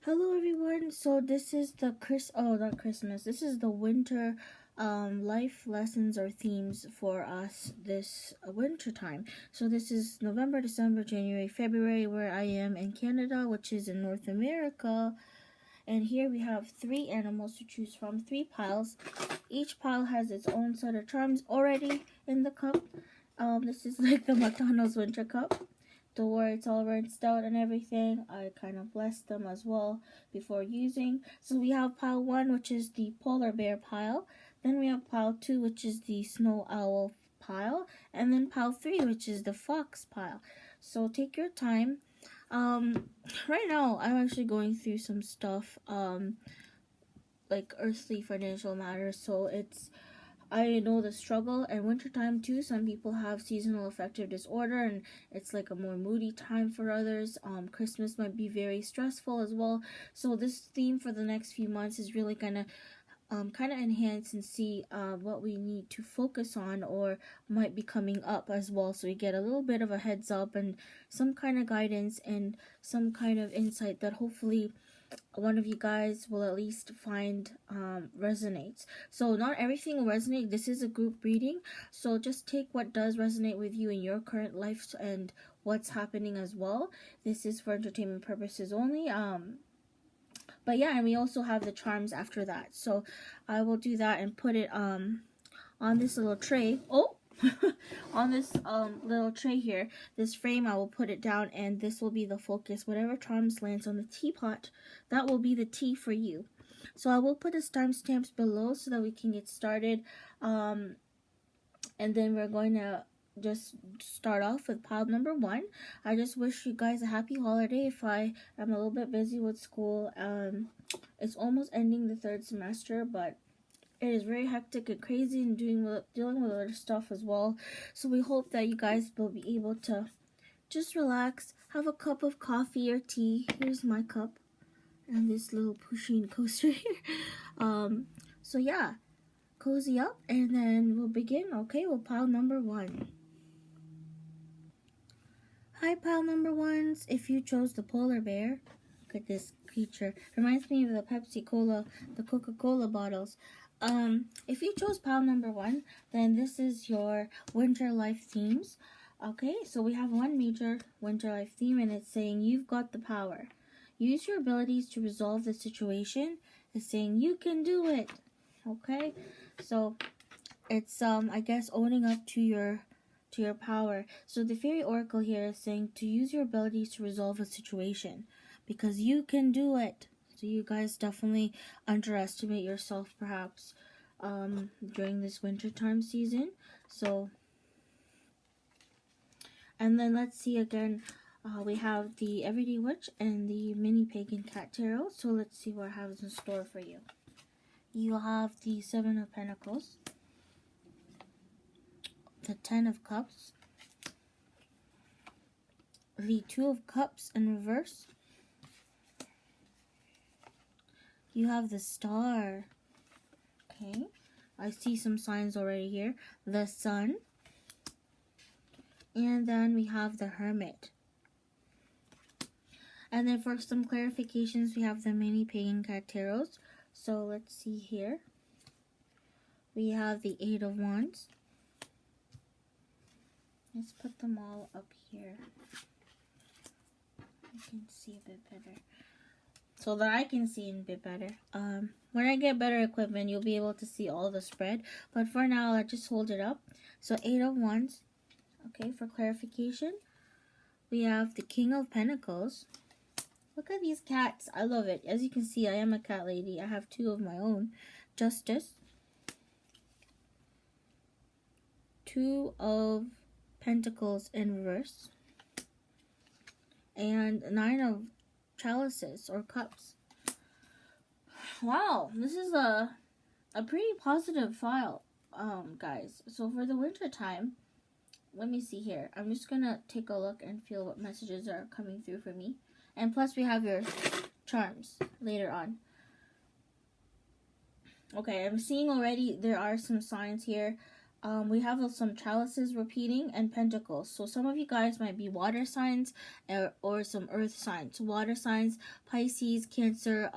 Hello everyone. So this is the not Christmas. This is the winter life lessons or themes for us this winter time. So this is November, December, January, February, where I am in Canada, which is in North America. And here we have 3 animals to choose from, 3 piles. Each pile has its own set of charms already in the cup. This is like the McDonald's winter cup. Don't worry, it's all rinsed out and everything. I kind of blessed them as well before using. So we have pile 1, which is the polar bear pile. Then we have pile 2, which is the snow owl pile. And then pile 3, which is the fox pile. So take your time. Right now, I'm actually going through some stuff, like earthly financial matters. So I know the struggle, and wintertime too. Some people have seasonal affective disorder, and it's like a more moody time for others. Christmas might be very stressful as well. So this theme for the next few months is really gonna kind of enhance and see what we need to focus on or might be coming up as well. So we get a little bit of a heads up and some kind of guidance and some kind of insight that hopefully one of you guys will at least find resonates. So not everything will resonate. This is a group reading, so just take what does resonate with you in your current life and what's happening as well. This is for entertainment purposes only. But yeah, and we also have the charms after that. So I will do that and put it on this little tray. On this little tray here, this frame, I will put it down, and this will be the focus. Whatever charms lands on the teapot, that will be the tea for you. So I will put the timestamps below so that we can get started. And then we're going to just start off with pile number 1. I just wish you guys a happy holiday. If I am a little bit busy with school, it's almost ending the 3rd semester, but it is very hectic and crazy and dealing with other stuff as well. So we hope that you guys will be able to just relax, have a cup of coffee or tea. Here's my cup and this little pushing coaster here. So yeah, cozy up and then we'll begin. Okay, well, pile number 1. Hi, pile number 1s. If you chose the polar bear, look at this creature. Reminds me of the Pepsi-Cola, the Coca-Cola bottles. If you chose pile number 1, then this is your winter life themes. Okay, so we have one major winter life theme, and it's saying you've got the power. Use your abilities to resolve the situation. It's saying you can do it. Okay, so it's I guess owning up to your power. So the fairy oracle here is saying to use your abilities to resolve a situation because you can do it. So you guys definitely underestimate yourself perhaps during this wintertime season. So, and then let's see again, we have the Everyday Witch and the Mini Pagan Cat Tarot. So let's see what I have in store for you. You have the 7 of Pentacles, the 10 of Cups, the 2 of Cups in reverse. You have the Star. Okay, I see some signs already here. The Sun. And then we have the Hermit. And then for some clarifications, we have the Mini Pagan Cat Tarots. So let's see here. We have the 8 of Wands. Let's put them all up here. I can see a bit better. So that I can see a bit better. When I get better equipment, you'll be able to see all the spread. But for now, let's just hold it up. So 8 of Wands. Okay, for clarification, we have the King of Pentacles. Look at these cats. I love it. As you can see, I am a cat lady. I have 2 of my own. Justice. 2 of Pentacles in reverse. And 9 of Chalices or Cups. Wow, this is a pretty positive file, guys. So for the winter time, let me see here. I'm just gonna take a look and feel what messages are coming through for me. And plus we have your charms later on. Okay, I'm seeing already there are some signs here We have some chalices repeating and pentacles. So some of you guys might be water signs or some earth signs. Water signs, Pisces, Cancer,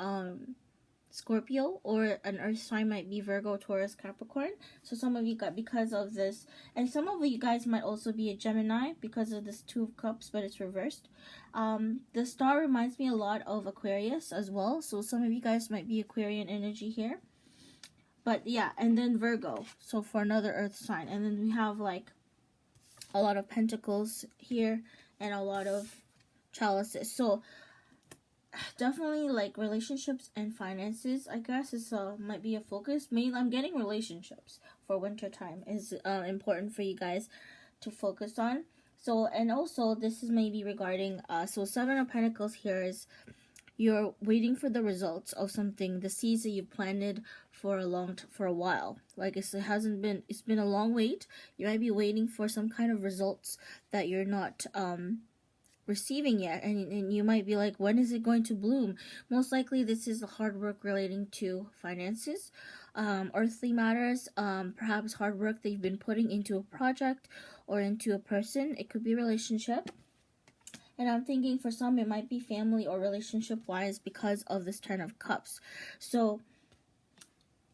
Scorpio, or an earth sign might be Virgo, Taurus, Capricorn. So some of you got because of this, and some of you guys might also be a Gemini because of this Two of Cups, but it's reversed. The star reminds me a lot of Aquarius as well. So some of you guys might be Aquarian energy here. But yeah, and then Virgo, so for another earth sign. And then we have like a lot of pentacles here and a lot of chalices. So definitely like relationships and finances, I guess, is might be a focus. Mainly I'm getting relationships for winter time is important for you guys to focus on. So, and also this is maybe regarding so Seven of Pentacles here is you're waiting for the results of something, the seeds that you planted for a while. Like it's been a long wait. You might be waiting for some kind of results that you're not receiving yet, and you might be like, when is it going to bloom? Most likely this is the hard work relating to finances, earthly matters, perhaps hard work that you've been putting into a project or into a person. It could be a relationship. And I'm thinking for some it might be family or relationship wise because of this Ten of Cups. So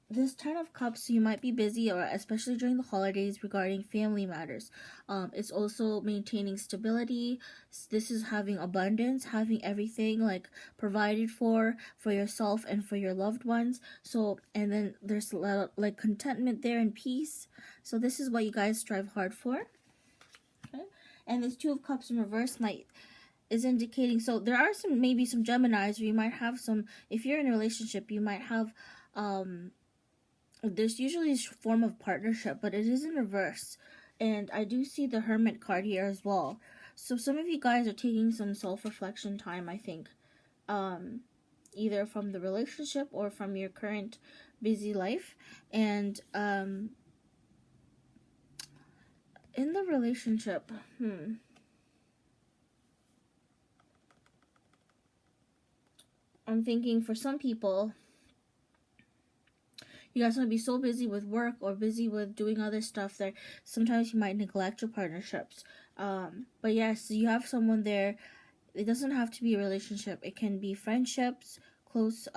this Ten of Cups, you might be busy, or especially during the holidays, regarding family matters. It's also maintaining stability. This is having abundance, having everything like provided for yourself and for your loved ones. So, and then there's a lot of, like, contentment there and peace. So this is what you guys strive hard for. Okay, and this Two of Cups in reverse is indicating, so there are maybe some Geminis, or you might have some, if you're in a relationship, you might have there's usually a form of partnership, but it is in reverse. And I do see the Hermit card here as well. So some of you guys are taking some self-reflection time, I think. Either from the relationship or from your current busy life. And in the relationship, I'm thinking for some people, you guys might be so busy with work or busy with doing other stuff that sometimes you might neglect your partnerships. But yes, you have someone there. It doesn't have to be a relationship. It can be friendships, close,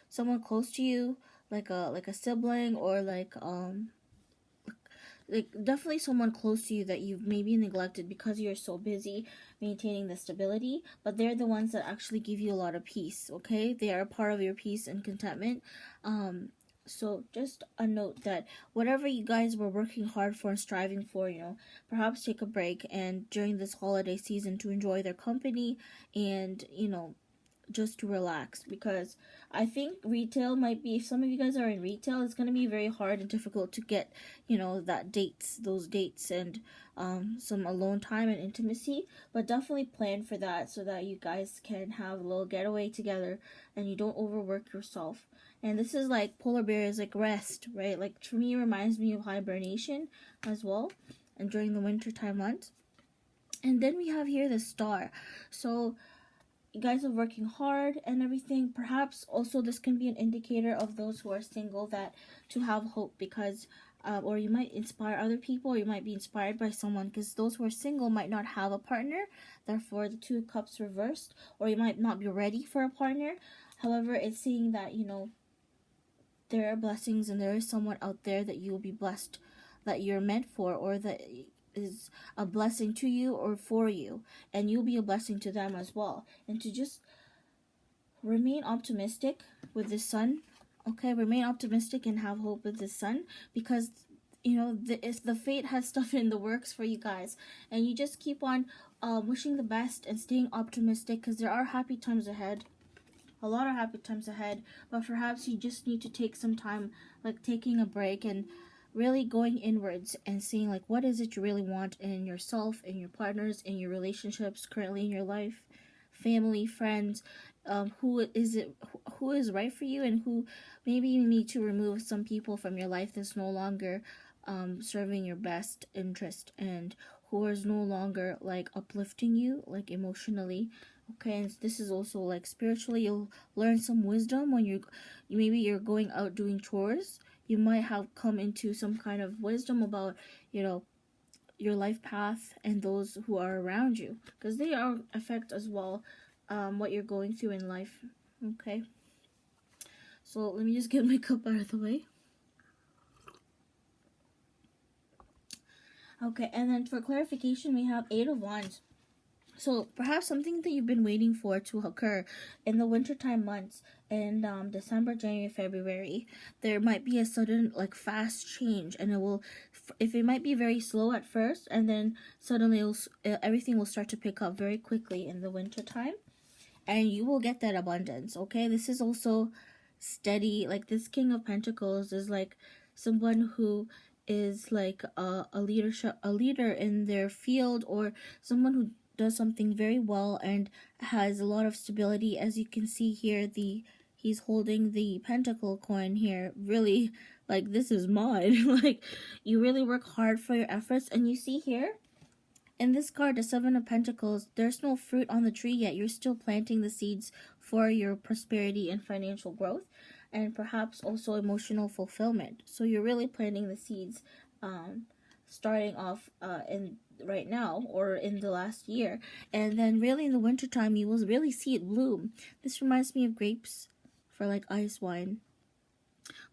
someone close to you, like a sibling, or like definitely someone close to you that you've maybe neglected because you're so busy maintaining the stability. But they're the ones that actually give you a lot of peace. Okay, they are a part of your peace and contentment. So just a note that whatever you guys were working hard for and striving for, perhaps take a break and during this holiday season to enjoy their company and, just to relax. Because I think retail might be, if some of you guys are in retail, it's going to be very hard and difficult to get, those dates and some alone time and intimacy. But definitely plan for that so that you guys can have a little getaway together and you don't overwork yourself. And this is like polar bears, like rest, right? Like for me, it reminds me of hibernation as well, and during the wintertime months. And then we have here the star. So you guys are working hard and everything. Perhaps also this can be an indicator of those who are single that to have hope, because or you might inspire other people, or you might be inspired by someone, because those who are single might not have a partner, therefore the Two of Cups reversed, or you might not be ready for a partner. However, it's saying that, there are blessings and there is someone out there that you will be blessed, that you're meant for, or that is a blessing to you or for you, and you'll be a blessing to them as well. And to just remain optimistic with the sun. Okay, remain optimistic and have hope with the sun, because the fate has stuff in the works for you guys, and you just keep on wishing the best and staying optimistic, because there are happy times ahead. A lot of happy times ahead, but perhaps you just need to take some time, like taking a break and really going inwards and seeing like what is it you really want in yourself, in your partners, in your relationships currently in your life, family, friends, who is right for you, and who maybe you need to remove some people from your life that's no longer serving your best interest, and who is no longer like uplifting you like emotionally. Okay, and this is also like spiritually, you'll learn some wisdom when you're going out doing chores. you might have come into some kind of wisdom about, you know, your life path and those who are around you, because they are affect as well what you're going through in life. Okay, so let me just get my cup out of the way. Okay, and then for clarification, we have Eight of Wands. So perhaps something that you've been waiting for to occur in the wintertime months, in December, January, February, there might be a sudden, like, fast change, and it will, if it might be very slow at first, and then suddenly everything will start to pick up very quickly in the wintertime, and you will get that abundance. Okay, this is also steady. Like, this King of Pentacles is like someone who is like a leader in their field, or someone who does something very well and has a lot of stability. As you can see here, he's holding the pentacle coin here, really, like, this is mine. Like, you really work hard for your efforts. And you see here in this card, the Seven of Pentacles, there's no fruit on the tree yet. You're still planting the seeds for your prosperity and financial growth, and perhaps also emotional fulfillment. So you're really planting the seeds, starting off in right now, or in the last year, and then really in the wintertime you will really see it bloom. This reminds me of grapes for like ice wine.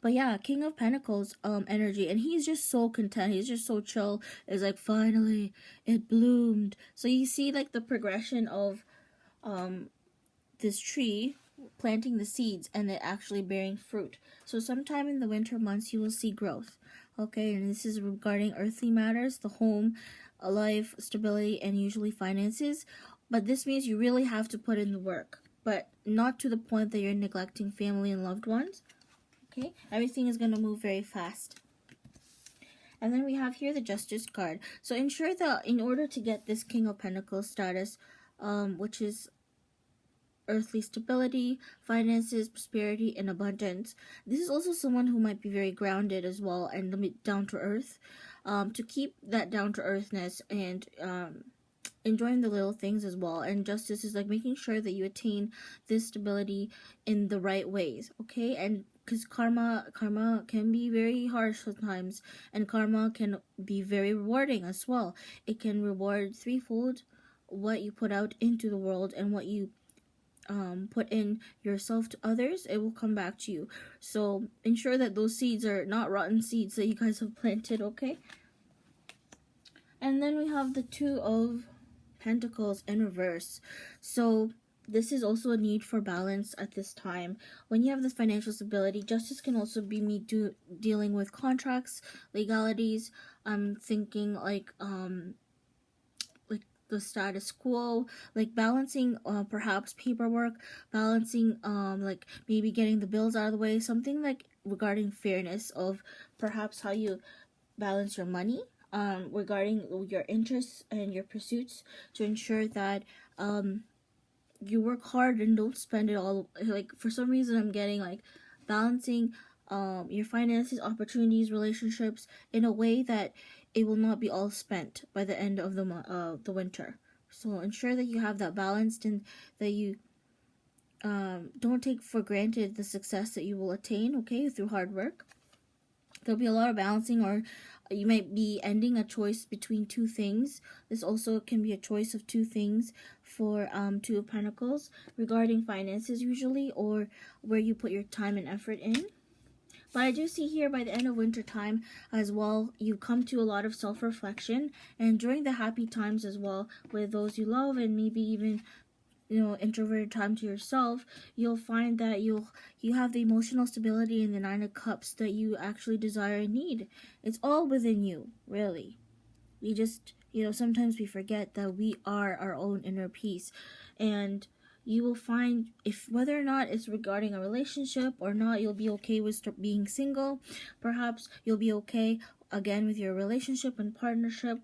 But yeah, King of Pentacles energy, and he's just so content, he's just so chill. It's like, finally it bloomed. So you see, like, the progression of this tree planting the seeds and it actually bearing fruit. So sometime in the winter months you will see growth. Okay, and this is regarding earthly matters, the home, life, stability, and usually finances. But this means you really have to put in the work, but not to the point that you're neglecting family and loved ones. Okay, everything is going to move very fast. And then we have here the Justice card. So ensure that in order to get this King of Pentacles status, which is earthly stability, finances, prosperity, and abundance. This is also someone who might be very grounded as well and down to earth. To keep that down to earthness and enjoying the little things as well. And justice is like making sure that you attain this stability in the right ways. Okay, and because karma can be very harsh sometimes, and karma can be very rewarding as well. It can reward threefold what you put out into the world, and what you put in yourself to others, it will come back to you. So ensure that those seeds are not rotten seeds that you guys have planted. Okay, and then we have the Two of Pentacles in reverse. So this is also a need for balance at this time. When you have this financial stability, justice can also be me dealing with contracts, legalities. I'm thinking like the status quo, like balancing perhaps paperwork, balancing like maybe getting the bills out of the way, something like regarding fairness of perhaps how you balance your money, regarding your interests and your pursuits, to ensure that you work hard and don't spend it all. Like, for some reason I'm getting like balancing your finances, opportunities, relationships in a way that it will not be all spent by the end of the winter. So ensure that you have that balanced, and that you don't take for granted the success that you will attain, okay, through hard work. There'll be a lot of balancing, or you might be ending a choice between two things. This also can be a choice of two things for Two of Pentacles regarding finances usually, or where you put your time and effort in. But I do see here by the end of winter time as well, you come to a lot of self-reflection, and during the happy times as well with those you love, and maybe even, you know, introverted time to yourself, you'll find that you have the emotional stability in the Nine of Cups that you actually desire and need. It's all within you, really. We just, you know, sometimes we forget that we are our own inner peace, and you will find, if whether or not it's regarding a relationship or not, you'll be okay with being single. Perhaps you'll be okay again with your relationship and partnership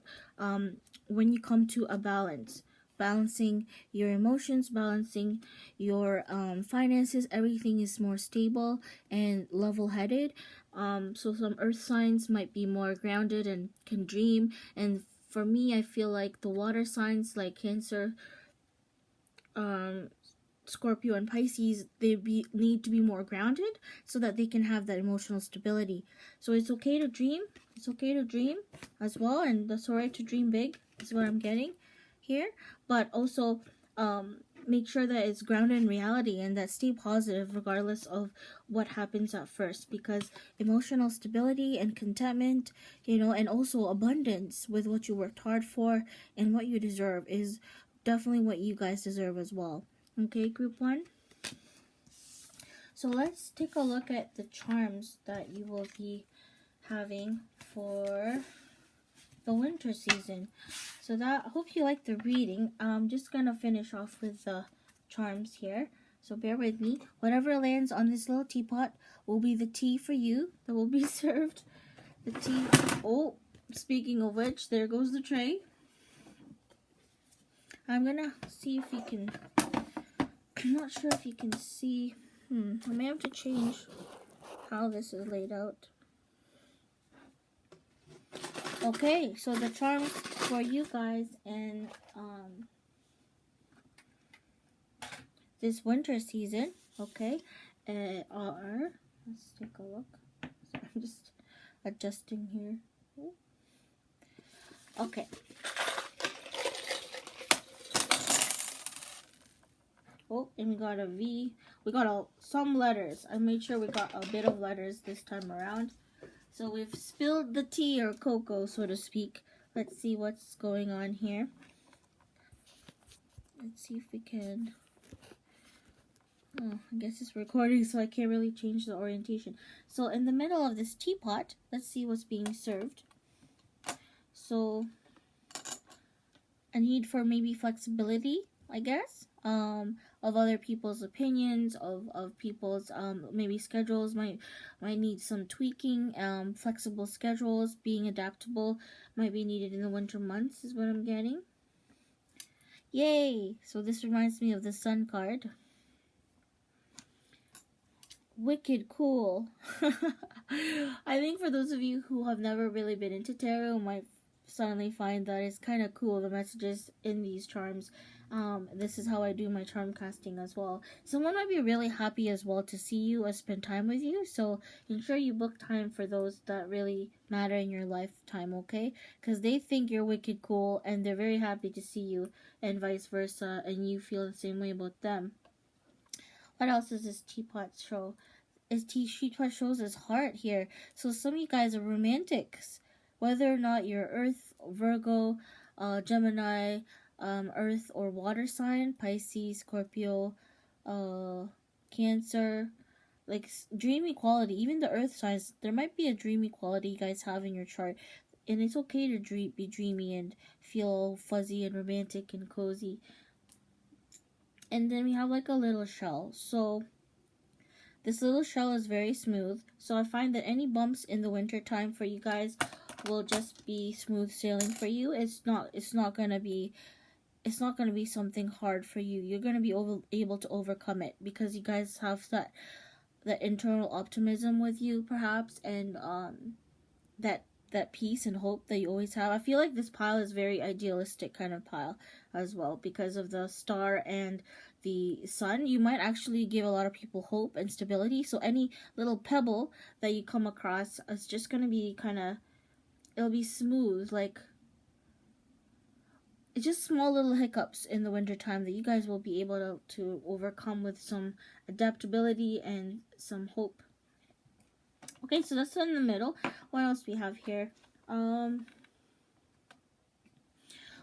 when you come to a balance. Balancing your emotions, balancing your finances, everything is more stable and level-headed. So some earth signs might be more grounded and can dream. And for me, I feel like the water signs like Cancer, Scorpio and Pisces, need to be more grounded so that they can have that emotional stability. So it's okay to dream. It's okay to dream as well, and that's alright to dream big is what I'm getting here. But also make sure that it's grounded in reality and that stay positive regardless of what happens at first, because emotional stability and contentment, and also abundance with what you worked hard for and what you deserve is definitely what you guys deserve as well. Okay, group 1. So let's take a look at the charms that you will be having for the winter season. So that, I hope you like the reading. I'm just gonna finish off with the charms here. So bear with me. Whatever lands on this little teapot will be the tea for you that will be served. The tea. Oh, speaking of which, there goes the tray. I'm gonna see if you can. I'm not sure if you can see. I may have to change how this is laid out. Okay, so the charms for you guys and this winter season, okay, are, let's take a look. Sorry, I'm just adjusting here. Okay. Oh, and we got a V. We got some letters. I made sure we got a bit of letters this time around. So we've spilled the tea or cocoa, so to speak. Let's see what's going on here. Let's see if we can. Oh, I guess it's recording, so I can't really change the orientation. So in the middle of this teapot, let's see what's being served. So a need for maybe flexibility, I guess, of other people's opinions, of people's maybe schedules might need some tweaking. Flexible schedules, being adaptable might be needed in the winter months is what I'm getting. Yay! So this reminds me of the Sun card. Wicked cool. I think for those of you who have never really been into tarot might suddenly find that it's kind of cool, the messages in these charms. This is how I do my charm casting as well. Someone might be really happy as well to see you or spend time with you, so ensure you book time for those that really matter in your lifetime, okay? Because they think you're wicked cool and they're very happy to see you, and vice versa, and you feel the same way about them. What else does this teapot show? Teapot shows his heart here. So some of you guys are romantics. Whether or not you're Earth, Virgo, Gemini, Earth or water sign, Pisces, Scorpio, Cancer, like dream equality. Even the Earth signs, there might be a dream equality you guys have in your chart. And it's okay to be dreamy and feel fuzzy and romantic and cozy. And then we have like a little shell. So this little shell is very smooth. So I find that any bumps in the winter time for you guys will just be smooth sailing for you. It's not gonna be something hard for you. You're gonna be able to overcome it because you guys have that internal optimism with you, perhaps, and that peace and hope that you always have. I feel like this pile is very idealistic kind of pile as well because of the star and the sun. You might actually give a lot of people hope and stability. So any little pebble that you come across is just gonna be it'll be smooth, like it's just small little hiccups in the wintertime that you guys will be able to overcome with some adaptability and some hope. Okay, so that's in the middle. What else we have here?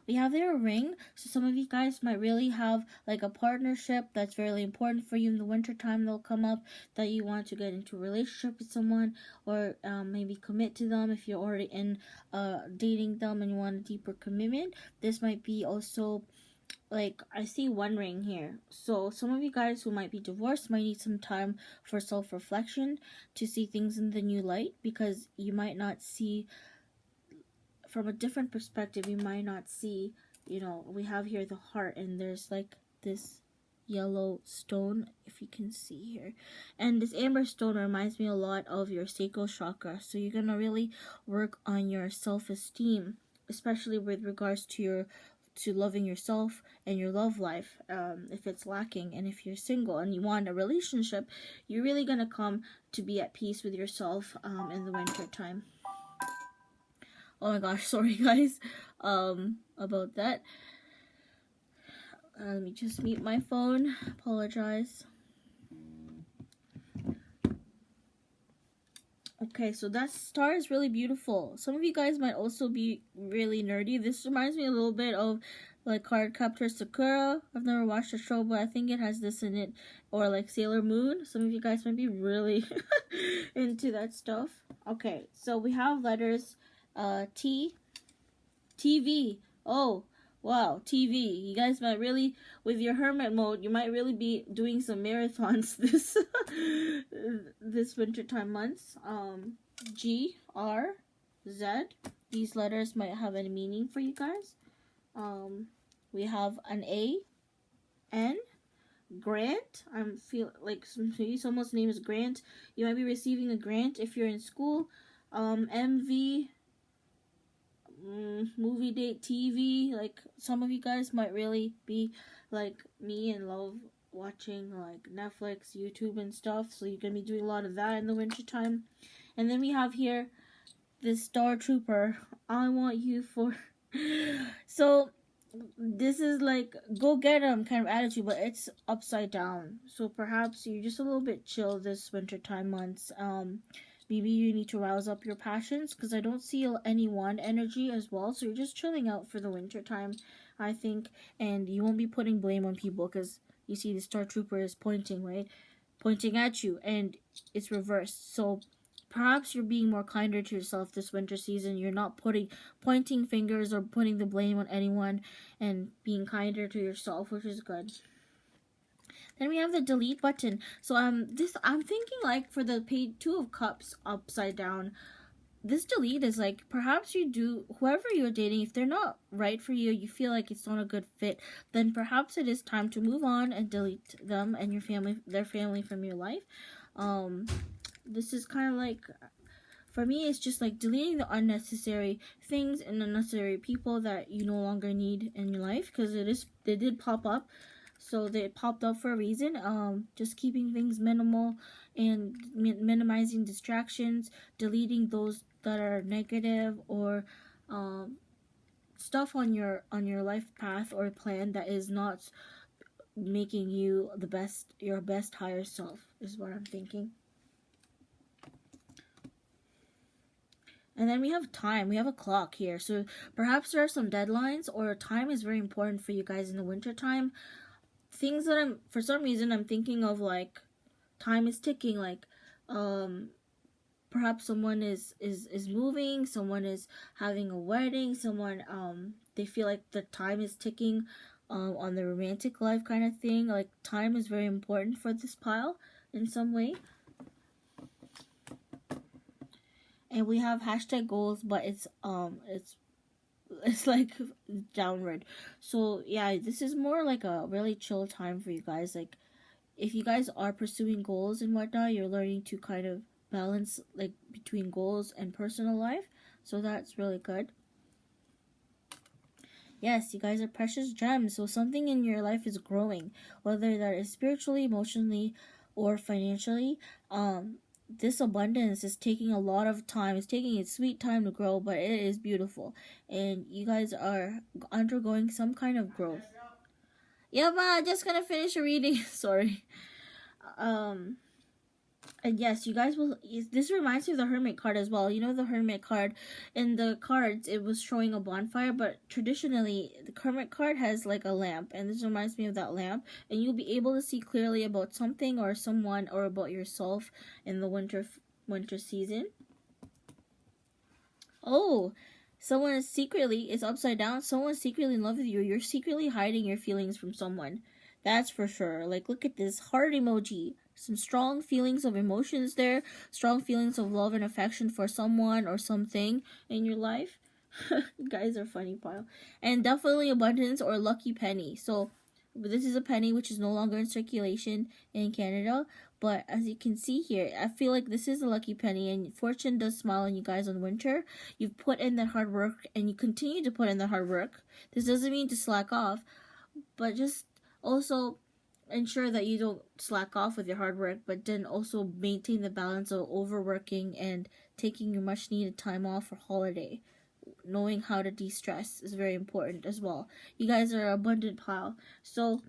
We have their ring. So some of you guys might really have like a partnership that's really important for you in the wintertime. They'll come up that you want to get into a relationship with someone, or maybe commit to them if you're already in dating them and you want a deeper commitment. This might be also like, I see one ring here. So some of you guys who might be divorced might need some time for self-reflection to see things in the new light, because you might not see from a different perspective. You might not see, we have here the heart, and there's like this yellow stone, if you can see here, and this amber stone reminds me a lot of your sacral chakra. So you're gonna really work on your self-esteem, especially with regards to your to loving yourself and your love life, if it's lacking. And if you're single and you want a relationship, you're really gonna come to be at peace with yourself in the winter time. Oh my gosh, sorry guys about that. Let me just mute my phone. Apologize. Okay, so that star is really beautiful. Some of you guys might also be really nerdy. This reminds me a little bit of like Cardcaptor Sakura. I've never watched the show, but I think it has this in it. Or like Sailor Moon. Some of you guys might be really into that stuff. Okay, so we have letters T, TV. Oh, wow, TV. You guys might really, with your hermit mode, you might really be doing some marathons this wintertime months. G, R, Z. These letters might have a meaning for you guys. We have an A, N, Grant. I feel like someone's name is Grant. You might be receiving a grant if you're in school. MV, movie date, TV. Like some of you guys might really be like me and love watching like Netflix, YouTube and stuff, so you're gonna be doing a lot of that in the winter time. And then we have here this Star Trooper. I want you for so this is like go get 'em kind of attitude, but it's upside down, so perhaps you're just a little bit chill this winter time months. Maybe you need to rouse up your passions, because I don't see any wand energy as well. So you're just chilling out for the winter time, I think. And you won't be putting blame on people, because you see the Star Trooper is pointing, right? Pointing at you, and it's reversed. So perhaps you're being more kinder to yourself this winter season. You're not pointing fingers or putting the blame on anyone, and being kinder to yourself, which is good. Then we have the delete button. So I'm thinking like for the page 2 of cups upside down, this delete is like perhaps whoever you're dating, if they're not right for you, you feel like it's not a good fit, then perhaps it is time to move on and delete them and their family from your life. This is kind of like, for me, it's just like deleting the unnecessary things and unnecessary people that you no longer need in your life, because they did pop up. So they popped up for a reason. Just keeping things minimal and minimizing distractions, deleting those that are negative, or stuff on your life path or plan that is not making you your best higher self, is what I'm thinking. And then we have time. We have a clock here. So perhaps there are some deadlines, or time is very important for you guys in the winter time. Things that for some reason I'm thinking of, like time is ticking, like perhaps someone is moving, someone is having a wedding, someone they feel like the time is ticking on the romantic life kind of thing. Like time is very important for this pile in some way. And we have hashtag goals, but it's like downward. So yeah, this is more like a really chill time for you guys. Like if you guys are pursuing goals and whatnot, you're learning to kind of balance like between goals and personal life, so that's really good. Yes, you guys are precious gems, so something in your life is growing, whether that is spiritually, emotionally, or financially. This abundance is taking a lot of time. It's taking its sweet time to grow, but it is beautiful. And you guys are undergoing some kind of growth. Yeah, but just gonna finish reading. Sorry. And yes, you guys will. This reminds me of the Hermit card as well. You know the Hermit card. In the cards, it was showing a bonfire, but traditionally, the Hermit card has like a lamp, and this reminds me of that lamp. And you'll be able to see clearly about something or someone or about yourself in the winter season. Oh, someone is upside down. Someone's secretly in love with you. You're secretly hiding your feelings from someone. That's for sure. Like, look at this heart emoji. Some strong feelings of emotions there. Strong feelings of love and affection for someone or something in your life. You guys are funny pile. And definitely abundance or lucky penny. So, this is a penny which is no longer in circulation in Canada. But as you can see here, I feel like this is a lucky penny, and fortune does smile on you guys on winter. You've put in that hard work, and you continue to put in the hard work. This doesn't mean to slack off, but just also ensure that you don't slack off with your hard work, but then also maintain the balance of overworking and taking your much needed time off for holiday. Knowing how to de-stress is very important as well. You guys are an abundant pile. So,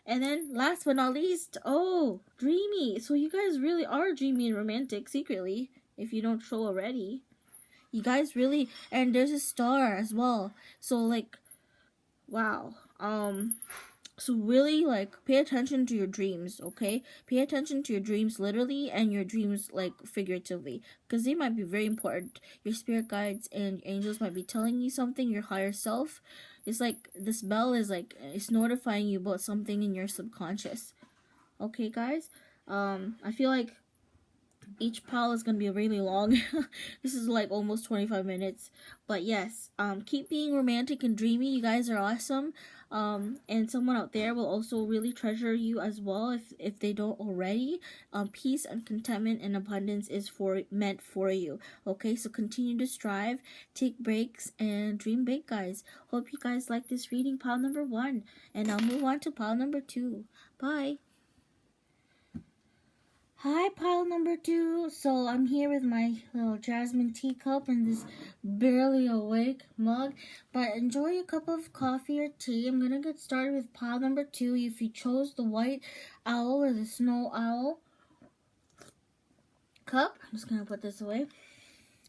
and then last but not least, oh, dreamy. So you guys really are dreamy and romantic secretly, if you don't show already. You guys really, and there's a star as well. So like, wow. So really, like, pay attention to your dreams, okay? Pay attention to your dreams literally and your dreams, like, figuratively. Because they might be very important. Your spirit guides and angels might be telling you something, your higher self. It's like, this bell is, like, it's notifying you about something in your subconscious. Okay, guys? I feel like each pile is going to be really long. This is like almost 25 minutes. But yes, keep being romantic and dreamy. You guys are awesome. And someone out there will also really treasure you as well if they don't already. Peace and contentment and abundance is meant for you. Okay, so continue to strive, take breaks, and dream big, guys. Hope you guys like this reading, pile number 1. And I'll move on to pile number 2. Bye. Hi, pile number 2. So I'm here with my little jasmine teacup and this barely awake mug. But enjoy a cup of coffee or tea. I'm going to get started with pile number 2. If you chose the white owl or the snow owl cup, I'm just going to put this away.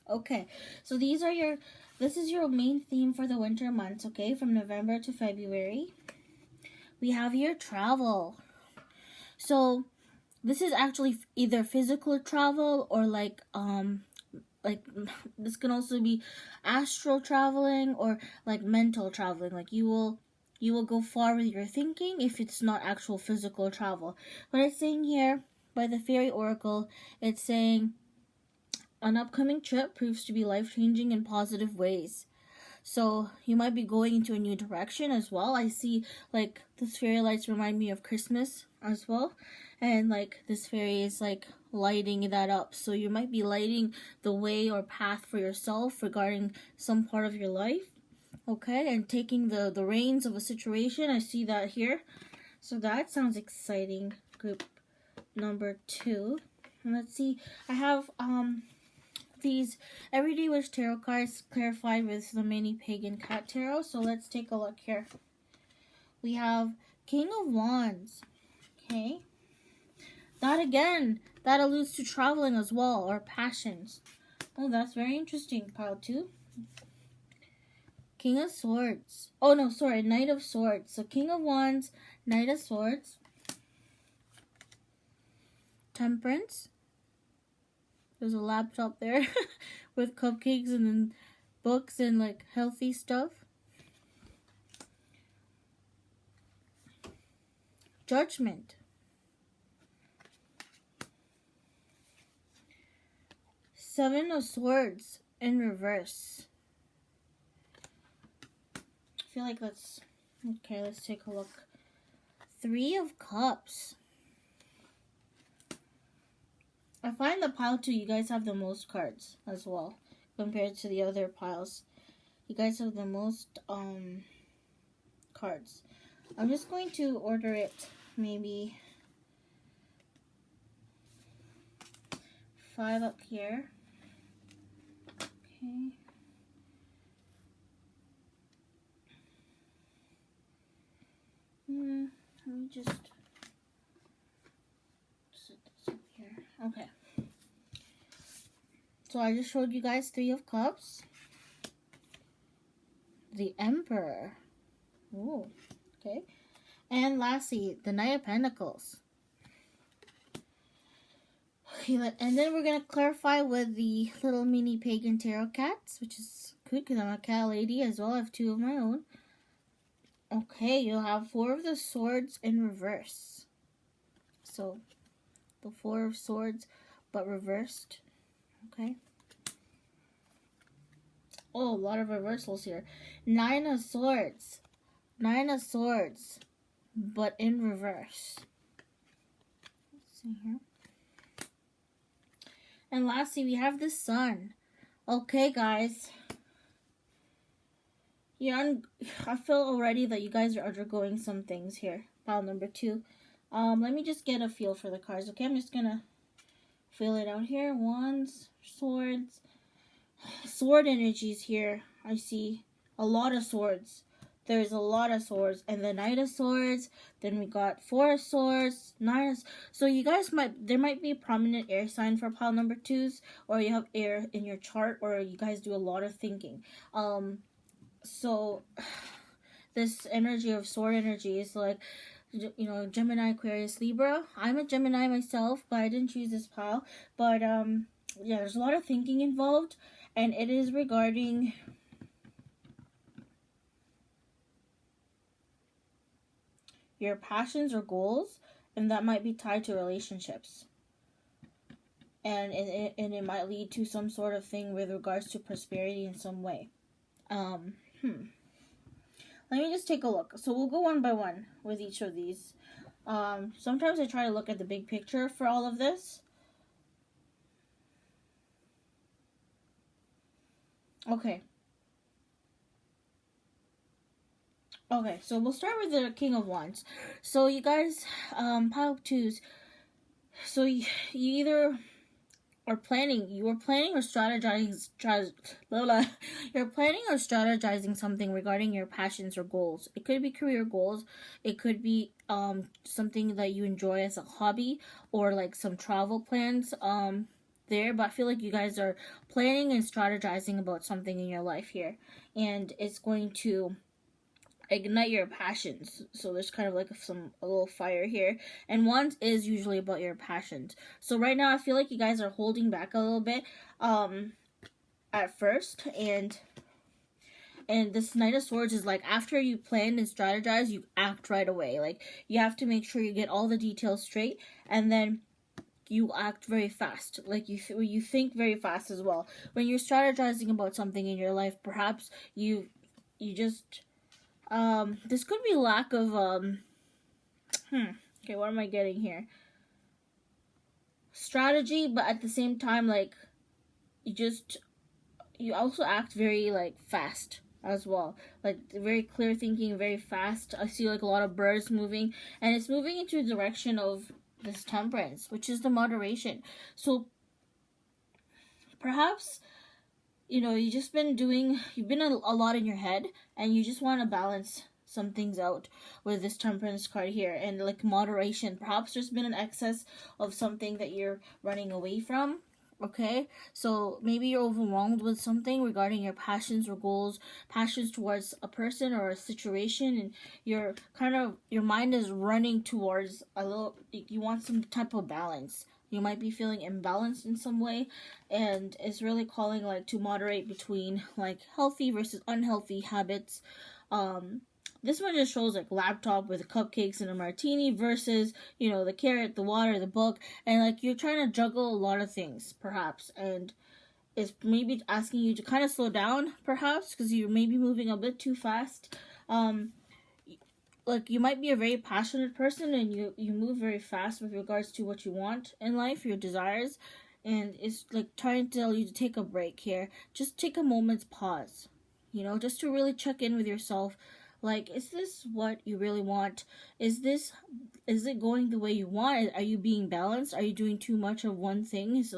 Okay, so this is your main theme for the winter months, okay, from November to February. We have your travel. So this is actually either physical travel or like this can also be astral traveling or like mental traveling. Like you will go far with your thinking if it's not actual physical travel. But it's saying here by the fairy oracle, it's saying an upcoming trip proves to be life-changing in positive ways. So you might be going into a new direction as well. I see like these fairy lights remind me of Christmas as well. And like this fairy is like lighting that up. So you might be lighting the way or path for yourself regarding some part of your life. Okay, and taking the reins of a situation. I see that here. So that sounds exciting. Group number 2. And let's see. I have these Everyday Wish Tarot cards clarified with the Mini Pagan Cat Tarot. So let's take a look here. We have King of Wands. Okay. That again, that alludes to traveling as well, or passions. Oh, that's very interesting, pile 2. King of Swords. Oh, no, sorry, Knight of Swords. So King of Wands, Knight of Swords. Temperance. There's a laptop there with cupcakes and then books and like healthy stuff. Judgment. Seven of Swords in reverse. I feel like let's take a look. 3 of Cups. I find the pile 2, you guys have the most cards as well compared to the other piles. You guys have the most cards. I'm just going to order it maybe 5 up here. Okay. Let me just sit this up here. Okay. So I just showed you guys 3 of Cups. The Emperor. Ooh, okay. And lastly, the Knight of Pentacles. Okay, and then we're going to clarify with the little mini pagan tarot cats, which is good because I'm a cat lady as well. I have 2 of my own. Okay, you'll have 4 of the Swords in reverse. So, the 4 of Swords, but reversed. Okay. Oh, a lot of reversals here. 9 of Swords. 9 of Swords, but in reverse. Let's see here. And lastly, we have the sun. Okay, guys. I feel already that you guys are undergoing some things here. Pile number 2. Let me just get a feel for the cards. Okay, I'm just gonna feel it out here. Wands, swords, sword energies here. I see a lot of swords. There's a lot of swords, and the Knight of Swords. Then we got 4 of Swords, 9 of. So you guys there might be a prominent air sign for pile number 2s, or you have air in your chart, or you guys do a lot of thinking. So this energy of sword energy is like, you know, Gemini, Aquarius, Libra. I'm a Gemini myself, but I didn't choose this pile. But yeah, there's a lot of thinking involved, and it is regarding your passions or goals, and that might be tied to relationships. And it might lead to some sort of thing with regards to prosperity in some way. Let me just take a look. So we'll go one by one with each of these. Sometimes I try to look at the big picture for all of this. Okay. Okay, so we'll start with the King of Wands. So you guys, pile 2s. So you either are planning, you are planning or strategizing, you're planning or strategizing something regarding your passions or goals. It could be career goals. It could be something that you enjoy as a hobby, or like some travel plans there. But I feel like you guys are planning and strategizing about something in your life here, and it's going to ignite your passions. So there's kind of like a little fire here, and Wands is usually about your passions. So right now I feel like you guys are holding back a little bit at first, and this Knight of Swords is like, after you plan and strategize, you act right away. Like, you have to make sure you get all the details straight, and then you act very fast. Like, you think very fast as well. When you're strategizing about something in your life, perhaps you just this could be lack of okay, what am I getting here? Strategy, but at the same time, like, you also act very, like, fast as well. Like, very clear thinking, very fast. I see, like, a lot of birds moving, and it's moving into the direction of this Temperance, which is the moderation. So perhaps, you know, you've been a lot in your head, and you just want to balance some things out with this Temperance card here, and like moderation. Perhaps there's been an excess of something that you're running away from. Okay, so maybe you're overwhelmed with something regarding your passions or goals, passions towards a person or a situation, and your mind is running towards you want some type of balance. You might be feeling imbalanced in some way, and it's really calling, like, to moderate between, like, healthy versus unhealthy habits. This one just shows, like, laptop with cupcakes and a martini versus, you know, the carrot, the water, the book, and, like, you're trying to juggle a lot of things, perhaps, and it's maybe asking you to kind of slow down, perhaps, because you're maybe moving a bit too fast. Like, you might be a very passionate person, and you move very fast with regards to what you want in life, your desires, and it's like trying to tell you to take a break here. Just take a moment's pause, you know, just to really check in with yourself. Like, is this what you really want? Is it going the way you want? Are you being balanced? Are you doing too much of one thing? It's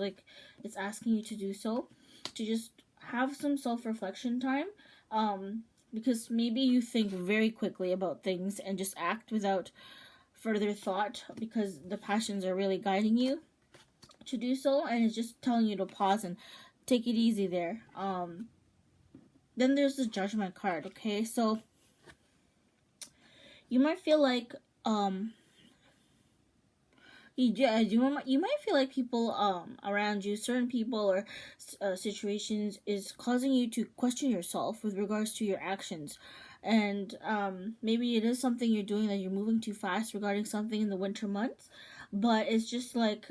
asking you to do so, to just have some self-reflection time. Because maybe you think very quickly about things and just act without further thought, because the passions are really guiding you to do so, and it's just telling you to pause and take it easy there. Then there's the Judgment card, okay? So you might feel like you might feel like people around you, certain people or situations, is causing you to question yourself with regards to your actions. And maybe it is something you're doing, that you're moving too fast regarding something in the winter months, but it's just like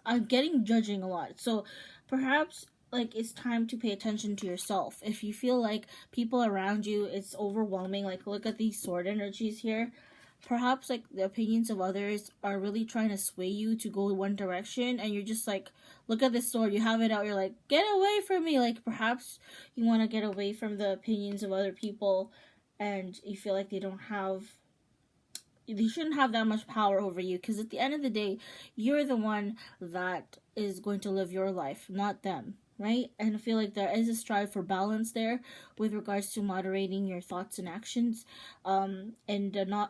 I'm getting judging a lot. So perhaps, like, it's time to pay attention to yourself. If you feel like people around you, it's overwhelming, like, look at these sword energies here. perhaps like the opinions of others are really trying to sway you to go one direction, and you're just like, look at this sword, you have it out, you're like, get away from me. Like perhaps you want to get away from the opinions of other people, and you feel like they shouldn't have that much power over you, because at the end of the day, you're the one that is going to live your life, not them, right? And I feel like there is a strive for balance there with regards to moderating your thoughts and actions, and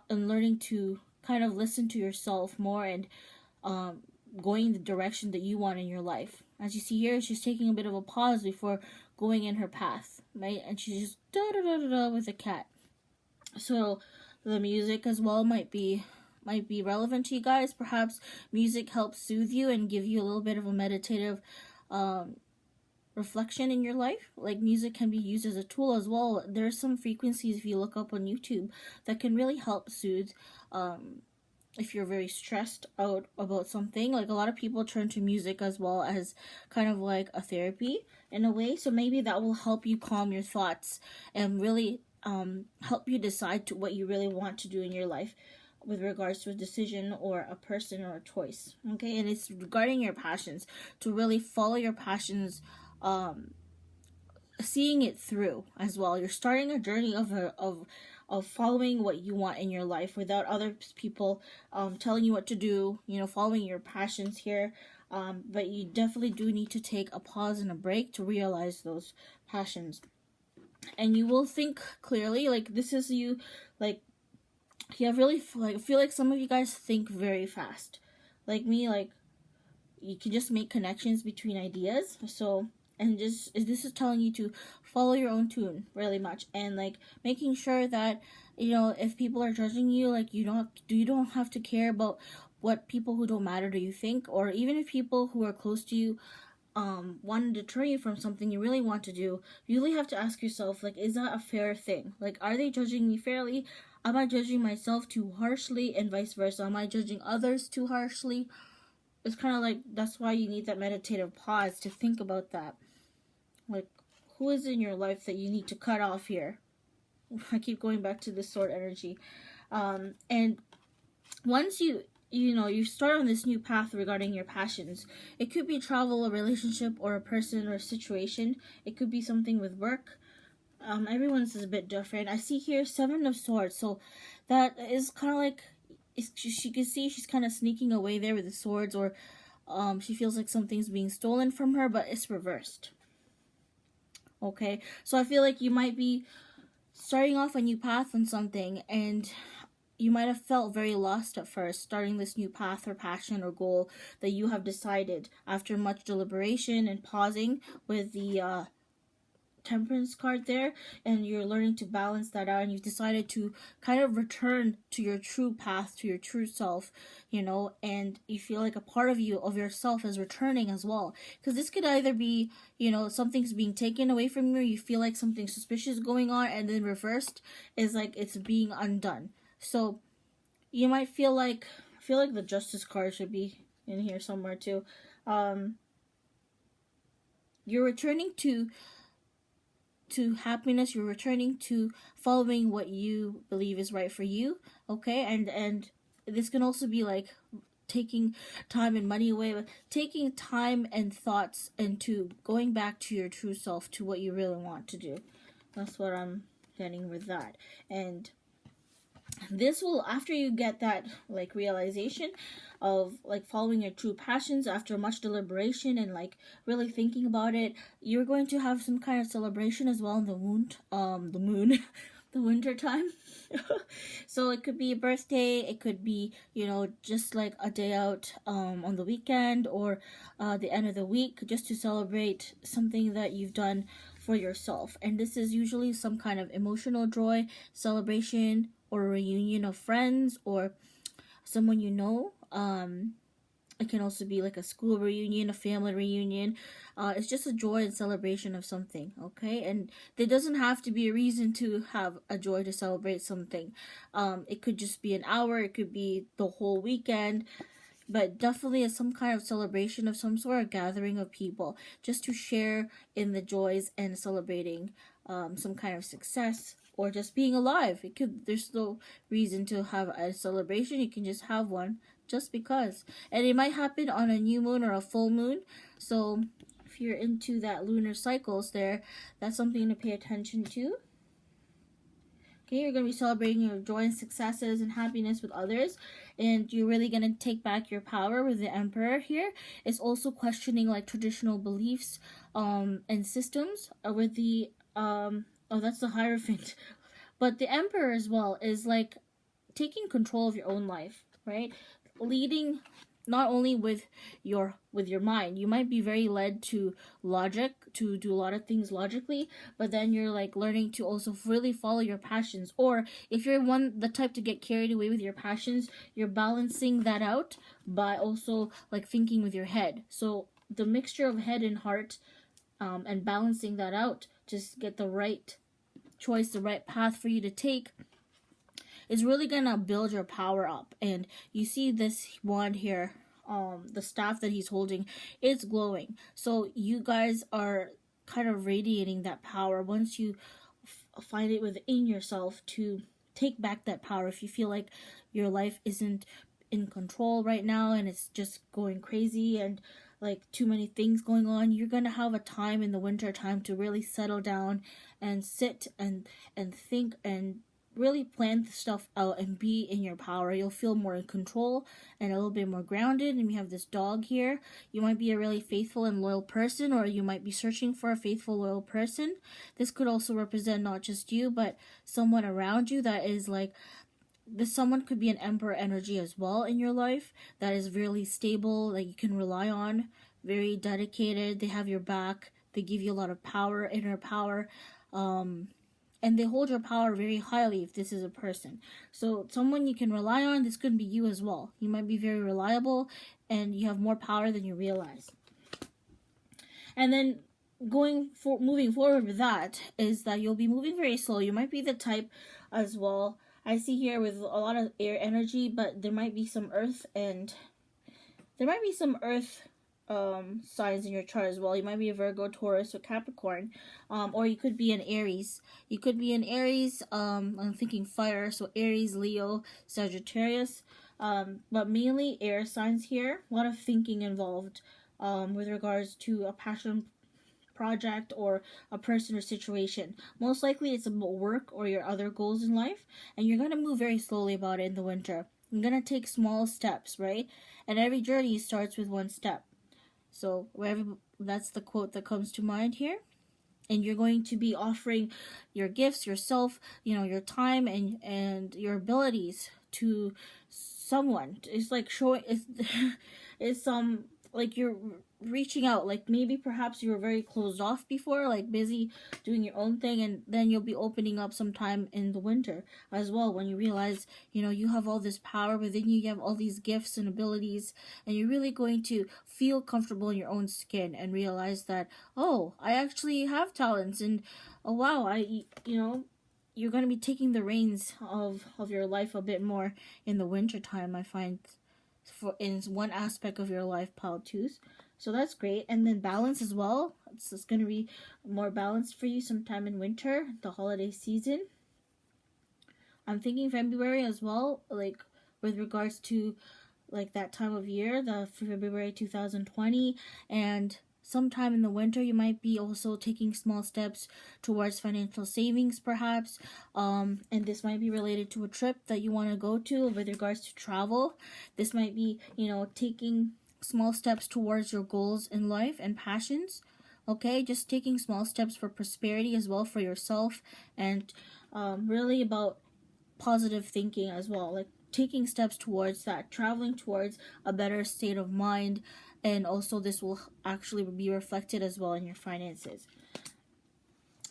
learning to kind of listen to yourself more, and going the direction that you want in your life. As you see here, she's taking a bit of a pause before going in her path, right? And she's just da da da da da with a cat. So the music as well might be relevant to you guys. Perhaps music helps soothe you and give you a little bit of a meditative reflection in your life. Like music can be used as a tool as well. There's some frequencies, if you look up on YouTube, that can really help soothe if you're very stressed out about something. Like a lot of people turn to music as well as kind of like a therapy in a way. So maybe that will help you calm your thoughts and really help you decide what you really want to do in your life with regards to a decision or a person or a choice. Okay, and it's regarding your passions, to really follow your passions, seeing it through as well. You're starting a journey of following what you want in your life without other people telling you what to do, following your passions here. But you definitely do need to take a pause and a break to realize those passions. And you will think clearly. Like this is you, like you have really I feel like some of you guys think very fast. Like me, like you can just make connections between ideas. So, and this is telling you to follow your own tune really much, and like making sure that if people are judging you, like you don't have to care about what people who don't matter to you think, or even if people who are close to you want to deter you from something you really want to do. You really have to ask yourself, like, is that a fair thing? Like, are they judging me fairly? Am I judging myself too harshly, and vice versa? Am I judging others too harshly? It's kind of like, that's why you need that meditative pause to think about that. Like, who is in your life that you need to cut off here? I keep going back to this sword energy. And once you start on this new path regarding your passions, it could be travel, a relationship, or a person or a situation. It could be something with work. Everyone's is a bit different. I see here 7 of Swords, so that is kind of like, she can see she's kind of sneaking away there with the swords, or she feels like something's being stolen from her, but it's reversed. Okay, so I feel like you might be starting off a new path on something, and you might have felt very lost at first, starting this new path or passion or goal that you have decided after much deliberation and pausing with the Temperance card there, and you're learning to balance that out, and you've decided to kind of return to your true path, to your true self, and you feel like a part of yourself is returning as well. Because this could either be, something's being taken away from you, you feel like something suspicious going on, and then reversed is like it's being undone. So you might feel like, the Justice card should be in here somewhere too. You're returning to happiness. You're returning to following what you believe is right for you. Okay, and this can also be like taking time and money away, but taking time and thoughts into going back to your true self, to what you really want to do. That's what I'm getting with that. And this will, after you get that like realization of like following your true passions after much deliberation and like really thinking about it, you're going to have some kind of celebration as well in the moon the winter time. So it could be a birthday, it could be just like a day out on the weekend, or the end of the week, just to celebrate something that you've done for yourself. And this is usually some kind of emotional joy, celebration, or a reunion of friends or someone it can also be like a school reunion, a family reunion. It's just a joy and celebration of something, okay? And there doesn't have to be a reason to have a joy to celebrate something. It could just be an hour, it could be the whole weekend, but definitely it's some kind of celebration of some sort, a gathering of people, just to share in the joys and celebrating some kind of success or just being alive. There's no reason to have a celebration. You can just have one just because. And it might happen on a new moon or a full moon. So if you're into that lunar cycles there, that's something to pay attention to. Okay, you're going to be celebrating your joy and successes and happiness with others. And you're really going to take back your power with the Emperor here. It's also questioning like traditional beliefs and systems with the, oh, that's the Hierophant. But the Emperor as well is like taking control of your own life, right? Leading not only with your mind. You might be very led to logic, to do a lot of things logically, but then you're like learning to also really follow your passions. Or if you're the type to get carried away with your passions, you're balancing that out by also like thinking with your head. So the mixture of head and heart, and balancing that out, just get the right choice, the right path for you to take, is really gonna build your power up. And you see this wand here, the staff that he's holding, it's glowing. So you guys are kind of radiating that power once you find it within yourself to take back that power. If you feel like your life isn't in control right now and it's just going crazy and like too many things going on, you're gonna have a time in the winter time to really settle down and sit and think and really plan stuff out and be in your power. You'll feel more in control and a little bit more grounded. And we have this dog here. You might be a really faithful and loyal person, or you might be searching for a faithful, loyal person. This could also represent not just you, but someone around you that is like, this someone could be an Emperor energy as well in your life that is really stable, that you can rely on, very dedicated. They have your back. They give you a lot of power, inner power. And they hold your power very highly if this is a person. So someone you can rely on, this could be you as well. You might be very reliable and you have more power than you realize. And then moving forward with that is that you'll be moving very slow. You might be the type as well, I see here, with a lot of air energy, but there might be some earth signs in your chart as well. You might be a Virgo, Taurus, or Capricorn, or you could be an Aries. You could be an Aries. I'm thinking fire, so Aries, Leo, Sagittarius, but mainly air signs here. A lot of thinking involved with regards to a passion project or a person or situation. Most likely it's about work or your other goals in life, and you're going to move very slowly about it in the winter. You're going to take small steps, right? And every journey starts with one step. So that's the quote that comes to mind here. And you're going to be offering your gifts, yourself, your time and your abilities to someone. It's like showing, it's like you're reaching out. Like maybe perhaps you were very closed off before, like busy doing your own thing, and then you'll be opening up sometime in the winter as well, when you realize you have all this power within you, you have all these gifts and abilities, and you're really going to feel comfortable in your own skin and realize that, oh, I actually have talents, and oh wow, you're going to be taking the reins of your life a bit more in the winter time, I find, in one aspect of your life, pile twos. So that's great. And then balance as well. It's going to be more balanced for you sometime in winter, the holiday season. I'm thinking February as well, like with regards to like that time of year, the February 2020, and sometime in the winter you might be also taking small steps towards financial savings perhaps, and this might be related to a trip that you want to go to with regards to travel. This might be taking small steps towards your goals in life and passions. Okay, just taking small steps for prosperity as well for yourself, and really about positive thinking as well, like taking steps towards that, traveling towards a better state of mind. And also this will actually be reflected as well in your finances.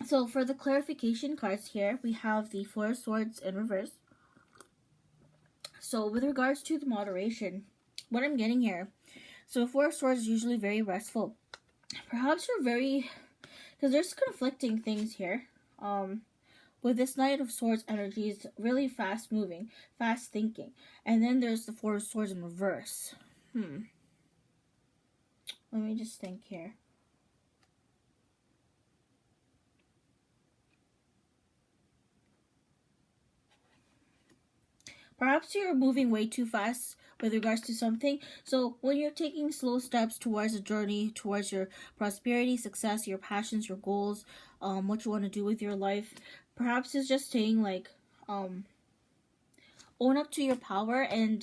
So for the clarification cards here, we have the Four of Swords in reverse. So with regards to the moderation, what I'm getting here, so Four of Swords is usually very restful. Perhaps you're because there's conflicting things here. With this Knight of Swords energy, is really fast moving, fast thinking. And then there's the Four of Swords in reverse. Let me just think here. Perhaps you're moving way too fast with regards to something. So when you're taking slow steps towards a journey, towards your prosperity, success, your passions, your goals, what you want to do with your life, perhaps it's just saying like, own up to your power and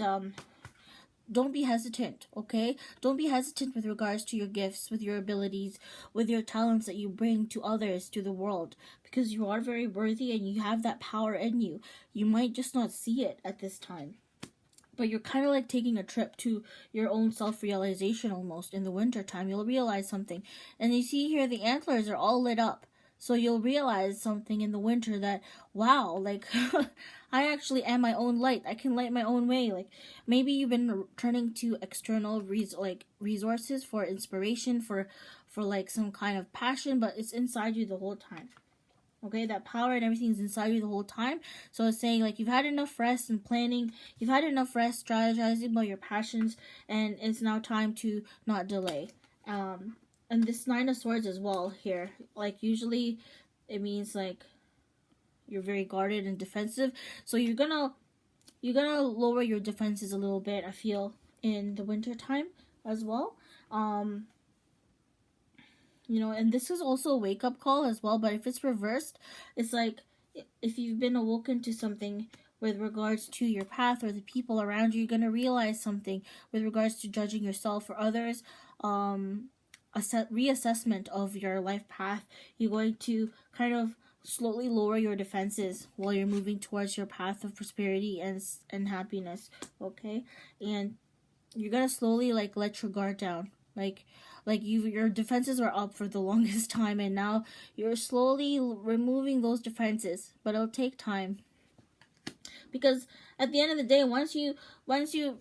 don't be hesitant, okay? Don't be hesitant with regards to your gifts, with your abilities, with your talents that you bring to others, to the world, because you are very worthy and you have that power in you. You might just not see it at this time, but you're kind of like taking a trip to your own self-realization almost in the winter time. You'll realize something. And you see here the antlers are all lit up. So you'll realize something in the winter that, wow, like, I actually am my own light. I can light my own way. Like, maybe you've been turning to external resources for inspiration, for like some kind of passion, but it's inside you the whole time. Okay, that power and everything's inside you the whole time. So it's saying like you've had enough rest and planning, you've had enough rest strategizing about your passions, and it's now time to not delay. And this Nine of Swords as well here, like usually it means like you're very guarded and defensive. So you're gonna lower your defenses a little bit, I feel, in the winter time as well. You know, and this is also a wake-up call as well, but if it's reversed, it's like if you've been awoken to something with regards to your path or the people around you, you're going to realize something with regards to judging yourself or others, reassessment of your life path. You're going to kind of slowly lower your defenses while you're moving towards your path of prosperity and happiness, okay? And you're going to slowly like let your guard down. Like your defenses were up for the longest time, and now you're slowly removing those defenses, but it'll take time. Because at the end of the day, once you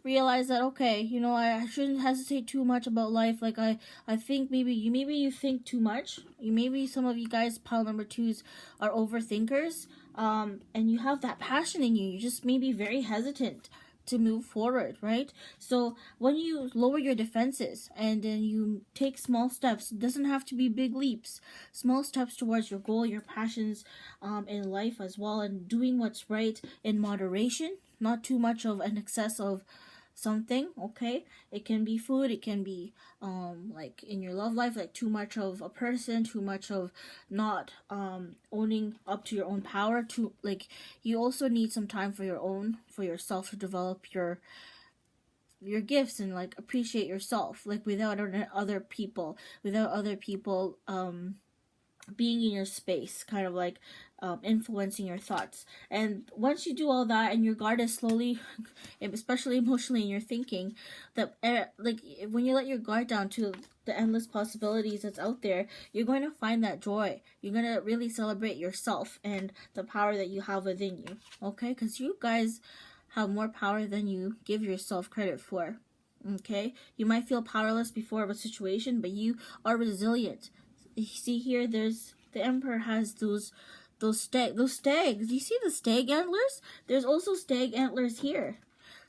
realize that, okay, you know, I shouldn't hesitate too much about life. Like I think maybe you think too much. Maybe some of you guys, pile number 2s, are overthinkers. And you have that passion in you. You just may be very hesitant to move forward, right? So when you lower your defenses and then you take small steps, it doesn't have to be big leaps, small steps towards your goal, your passions in life as well, and doing what's right in moderation, not too much of an excess of something, okay? It can be food, it can be like in your love life, like too much of a person, too much of not owning up to your own power. To like, you also need some time for yourself to develop your gifts and like appreciate yourself, like without other people being in your space, kind of like influencing your thoughts. And once you do all that and your guard is slowly, especially emotionally in your thinking, that like when you let your guard down to the endless possibilities that's out there, you're going to find that joy. You're going to really celebrate yourself and the power that you have within you, okay? Because you guys have more power than you give yourself credit for, okay? You might feel powerless before a situation, but you are resilient. You see here, there's the Emperor has those stags. You see the stag antlers? There's also stag antlers here.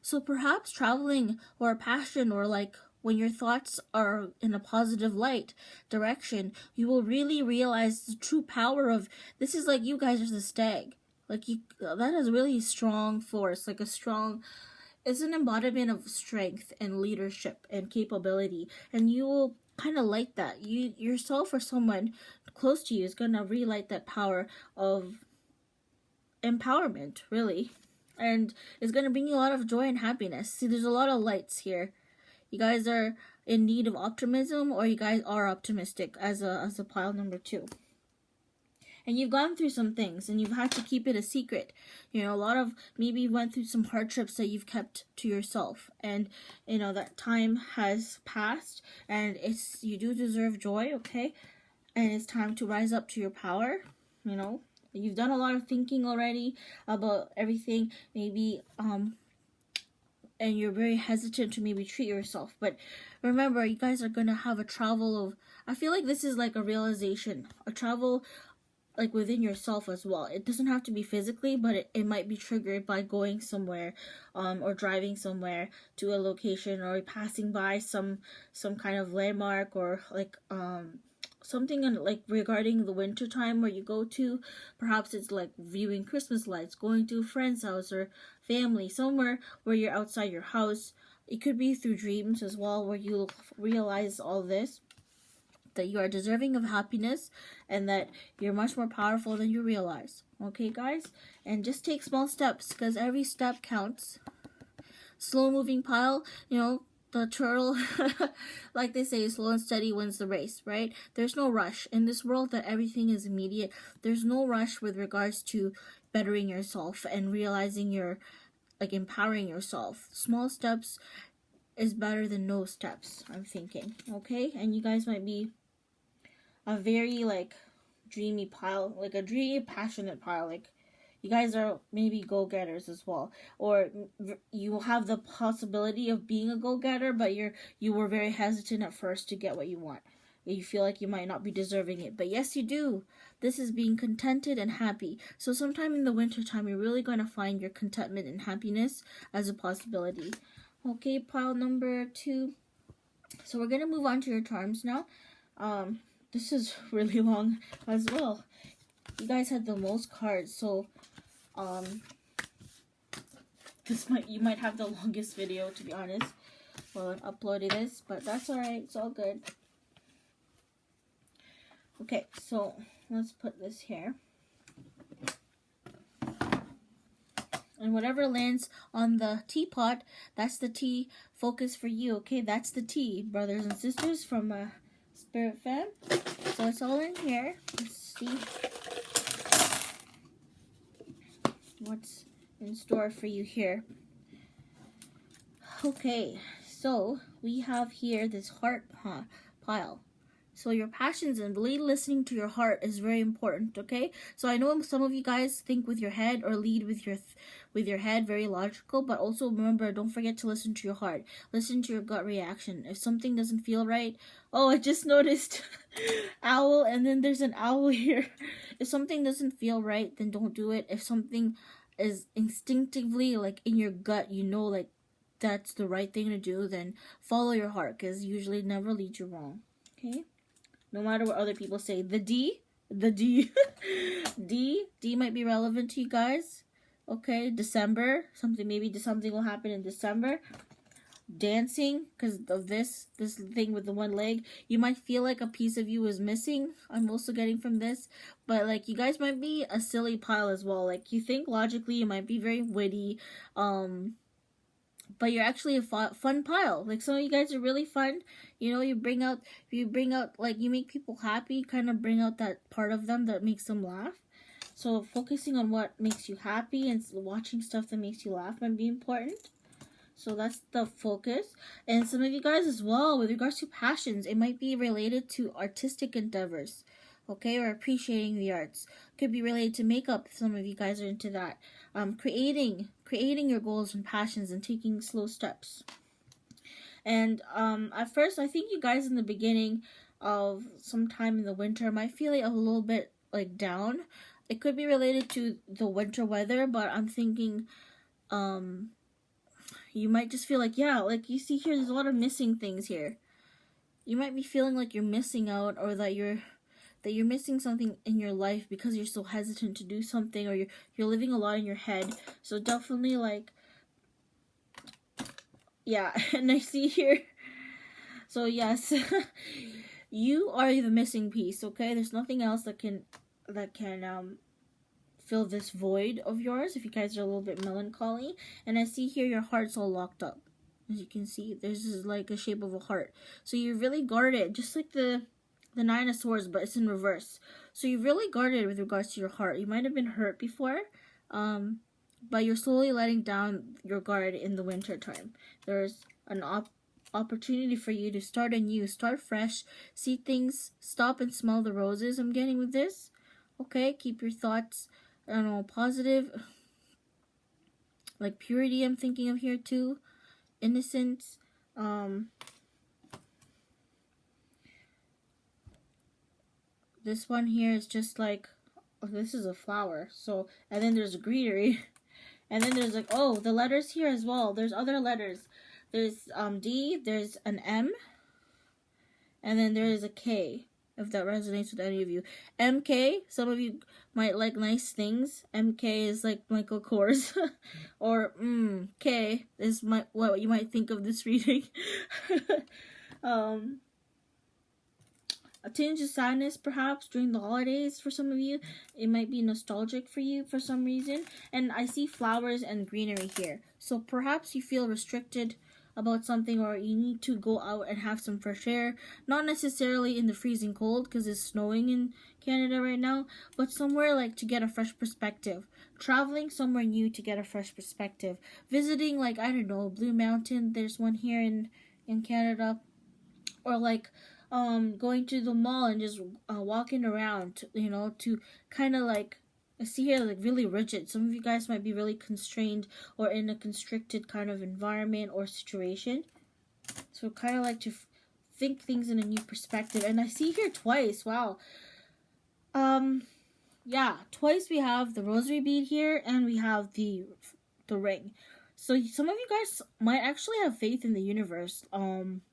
So perhaps traveling or a passion, or like when your thoughts are in a positive light direction, you will really realize the true power of this. Is like you guys are the stag. Like that is really strong force, like it's an embodiment of strength and leadership and capability, and you will kind of like that. You yourself or someone close to you is going to relight that power of empowerment, really, and it's going to bring you a lot of joy and happiness. See, there's a lot of lights here. You guys are in need of optimism, or you guys are optimistic as a pile number 2. And you've gone through some things and you've had to keep it a secret. You know, a lot of, maybe you went through some hardships that you've kept to yourself. And, you know, that time has passed and you do deserve joy, okay? And it's time to rise up to your power, you know. You've done a lot of thinking already about everything, maybe, and you're very hesitant to maybe treat yourself. But remember, you guys are going to have a travel of, I feel like this is like a realization, a travel like within yourself as well. It doesn't have to be physically, but it might be triggered by going somewhere, or driving somewhere to a location, or passing by some kind of landmark, or like something like regarding the winter time where you go to. Perhaps it's like viewing Christmas lights, going to a friend's house or family, somewhere where you're outside your house. It could be through dreams as well, where you realize all this, that you are deserving of happiness and that you're much more powerful than you realize. Okay, guys? And just take small steps, because every step counts. Slow moving pile, you know, the turtle, like they say, slow and steady wins the race, right? There's no rush. In this world that everything is immediate, there's no rush with regards to bettering yourself and realizing you're, like, empowering yourself. Small steps is better than no steps, I'm thinking, okay? And you guys might be a very, like, dreamy pile, like a dreamy, passionate pile, like, you guys are maybe go-getters as well, or you have the possibility of being a go-getter, but you were very hesitant at first to get what you want. You feel like you might not be deserving it, but yes, you do. This is being contented and happy. So sometime in the winter time, you're really going to find your contentment and happiness as a possibility. Okay, pile number 2. So we're going to move on to your charms now. This is really long as well. You guys had the most cards, so you might have the longest video, to be honest, while I'm uploading this, but that's alright, it's all good. Okay, so let's put this here. And whatever lands on the teapot, that's the tea focus for you, okay? That's the tea, brothers and sisters, from Spirit Fam. So it's all in here. Let's see what's in store for you here. Okay, so we have here this heart pile. So your passions and really listening to your heart is very important, okay? So I know some of you guys think with your head or lead with your head, very logical, but also remember, don't forget to listen to your heart. Listen to your gut reaction. If something doesn't feel right, oh, I just noticed owl, and then there's an owl here. If something doesn't feel right, then don't do it. If something is instinctively, like, in your gut, you know, like, that's the right thing to do, then follow your heart, because usually it never leads you wrong, okay? No matter what other people say. The D might be relevant to you guys. Okay, December, maybe something will happen in December. Dancing, because of this thing with the one leg. You might feel like a piece of you is missing. I'm also getting from this. But, like, you guys might be a silly pile as well. Like, you think logically, you might be very witty. But you're actually a fun pile. Like, some of you guys are really fun. You know, you bring out, like, you make people happy, kind of bring out that part of them that makes them laugh. So focusing on what makes you happy and watching stuff that makes you laugh might be important. So that's the focus. And some of you guys as well, with regards to passions, it might be related to artistic endeavors, okay, or appreciating the arts. Could be related to makeup if some of you guys are into that. Creating your goals and passions and taking slow steps. And at first, I think you guys in the beginning of sometime in the winter might feel like a little bit, like, down. It could be related to the winter weather, but I'm thinking you might just feel like, yeah, like you see here, there's a lot of missing things here. You might be feeling like you're missing out, or that you're missing something in your life because you're so hesitant to do something, or you're living a lot in your head. So definitely, like, yeah. And I see here, so yes, you are the missing piece, okay? There's nothing else that can fill this void of yours if you guys are a little bit melancholy. And I see here your heart's all locked up. As you can see, there's this, like, a shape of a heart. So you really guard it, just like the 9 of Swords, but it's in reverse. So you really guarded with regards to your heart. You might have been hurt before, but you're slowly letting down your guard in the winter time. There's an opportunity for you to start anew, start fresh, see things, stop and smell the roses I'm getting with this. Okay, keep your thoughts, I don't know, positive. Like purity I'm thinking of here too. Innocence. This one here is just like, oh, this is a flower. So, and then there's a greenery. And then there's like, oh, the letters here as well. There's other letters. There's D, there's an M, and then there is a K. if that resonates with any of you. MK, some of you might like nice things. MK is like Michael Kors. Or K is what you might think of this reading. A tinge of sadness perhaps during the holidays for some of you. It might be nostalgic for you for some reason. And I see flowers and greenery here. So perhaps you feel restricted about something, or you need to go out and have some fresh air. Not necessarily in the freezing cold because it's snowing in Canada right now, but somewhere like to get a fresh perspective. Traveling somewhere new to get a fresh perspective. Visiting, like, I don't know, Blue Mountain. There's one here in Canada. Or like going to the mall and just walking around, you know, to kind of like, I see here like really rigid. Some of you guys might be really constrained or in a constricted kind of environment or situation. So kind of like to think things in a new perspective. And I see here twice. Wow. Yeah, twice we have the rosary bead here and we have the ring. So some of you guys might actually have faith in the universe.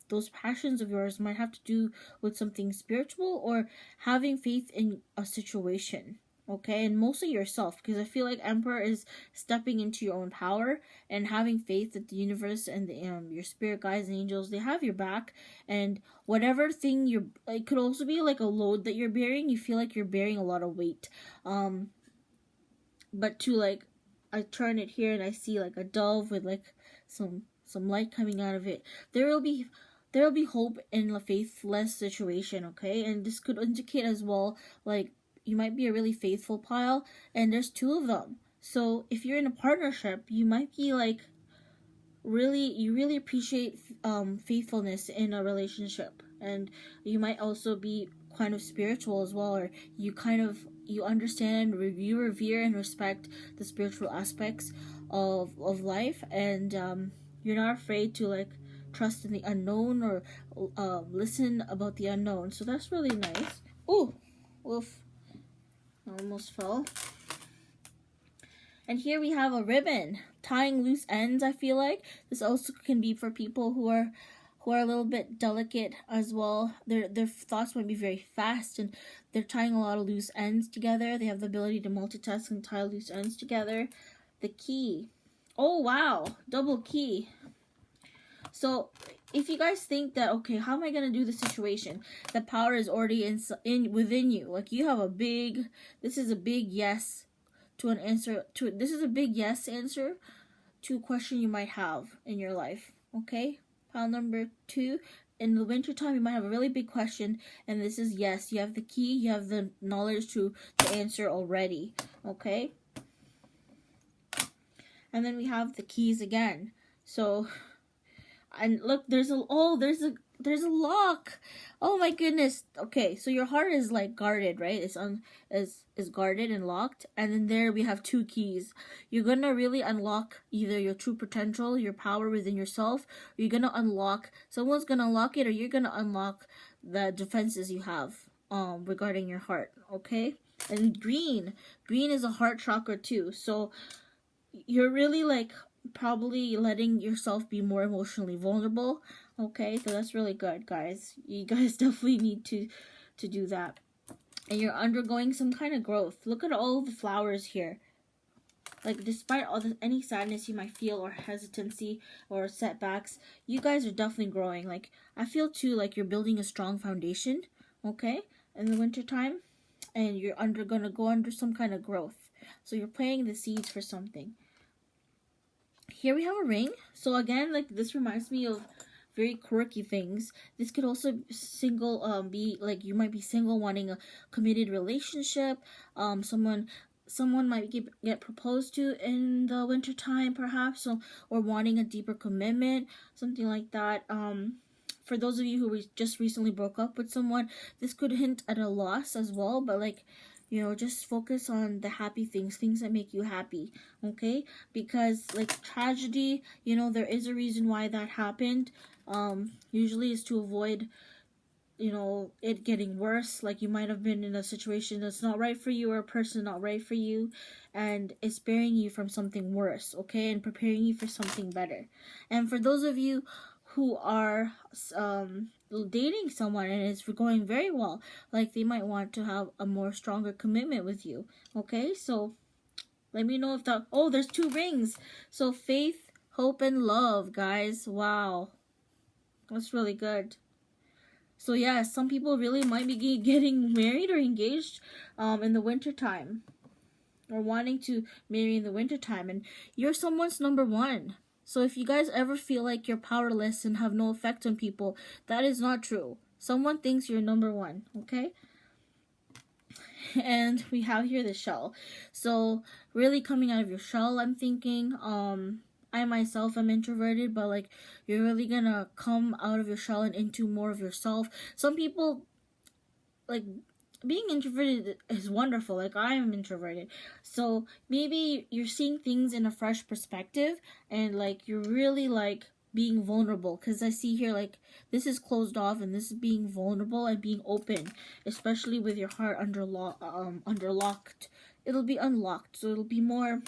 Those passions of yours might have to do with something spiritual or having faith in a situation, okay? And mostly yourself, because I feel like Emperor is stepping into your own power and having faith that the universe and your spirit guides and angels, they have your back. And whatever thing it could also be like a load that you're bearing. You feel like you're bearing a lot of weight. But to like, I turn it here and I see like a dove with like some light coming out of it. There will be hope in a faithless situation, okay? And this could indicate as well, like, you might be a really faithful pile, and there's two of them. So if you're in a partnership, you might be like, you really appreciate faithfulness in a relationship. And you might also be kind of spiritual as well, or you understand, you revere and respect the spiritual aspects of life, and you're not afraid to like trust in the unknown or listen about the unknown. So that's really nice. Ooh, woof, I almost fell. And here we have a ribbon tying loose ends. I feel like this also can be for people who are a little bit delicate as well. Their thoughts might be very fast and they're tying a lot of loose ends together. They have the ability to multitask and tie loose ends together. The key. Oh wow, double key. So if you guys think that, okay, how am I going to do the situation? The power is already within you. Like you have this is a big yes to an answer this is a big yes answer to a question you might have in your life. Okay? Pile number 2. In the wintertime, you might have a really big question, and this is yes. You have the key, you have the knowledge to answer already. Okay? And then we have the keys again. So, and look, there's a lock. Oh my goodness. Okay, so your heart is like guarded, right? It's guarded and locked. And then there we have 2 keys. You're gonna really unlock either your true potential, your power within yourself, or you're gonna unlock, someone's gonna unlock it, or you're gonna unlock the defenses you have regarding your heart. Okay? And green is a heart chakra too. So you're really like probably letting yourself be more emotionally vulnerable. Okay, so that's really good, guys. You guys definitely need to do that. And you're undergoing some kind of growth. Look at all the flowers here. Like, despite any sadness you might feel or hesitancy or setbacks, you guys are definitely growing. Like, I feel too like you're building a strong foundation, okay, in the wintertime. And you're gonna go under some kind of growth. So you're planting the seeds for something. Here we have a ring. So again, like, this reminds me of very quirky things. This could also be like, you might be single wanting a committed relationship. Someone might get proposed to in the wintertime perhaps, or wanting a deeper commitment, something like that. For those of you who just recently broke up with someone, this could hint at a loss as well, but like, you know, just focus on the happy things that make you happy, okay? Because like tragedy, you know, there is a reason why that happened. Usually is to avoid, you know, it getting worse. Like you might have been in a situation that's not right for you, or a person not right for you, and it's sparing you from something worse, okay? And preparing you for something better. And for those of you who are dating someone and it's going very well. Like they might want to have a more stronger commitment with you. Okay, so let me know if that. Oh, there's 2 rings. So faith, hope, and love, guys. Wow, that's really good. So yeah, some people really might be getting married or engaged in the winter time, or wanting to marry in the winter time, and you're someone's number one. So if you guys ever feel like you're powerless and have no effect on people, that is not true. Someone thinks you're number one, okay? And we have here the shell. So really coming out of your shell, I'm thinking, I myself am introverted, but like you're really gonna come out of your shell and into more of yourself. Some people, like, being introverted is wonderful. Like, I am introverted, so maybe you're seeing things in a fresh perspective, and like you're really like being vulnerable, because I see here like this is closed off and this is being vulnerable and being open, especially with your heart underlocked. It'll be unlocked, so it'll be more,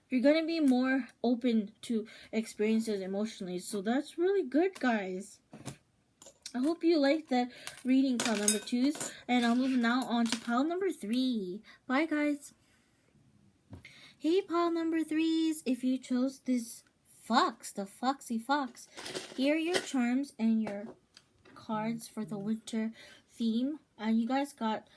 you're gonna be more open to experiences emotionally. So that's really good, guys. I hope you liked that reading, pile number 2s, and I'll move now on to pile number 3. Bye, guys. Hey, pile number 3s, if you chose this fox, the foxy fox, here are your charms and your cards for the winter theme. And you guys got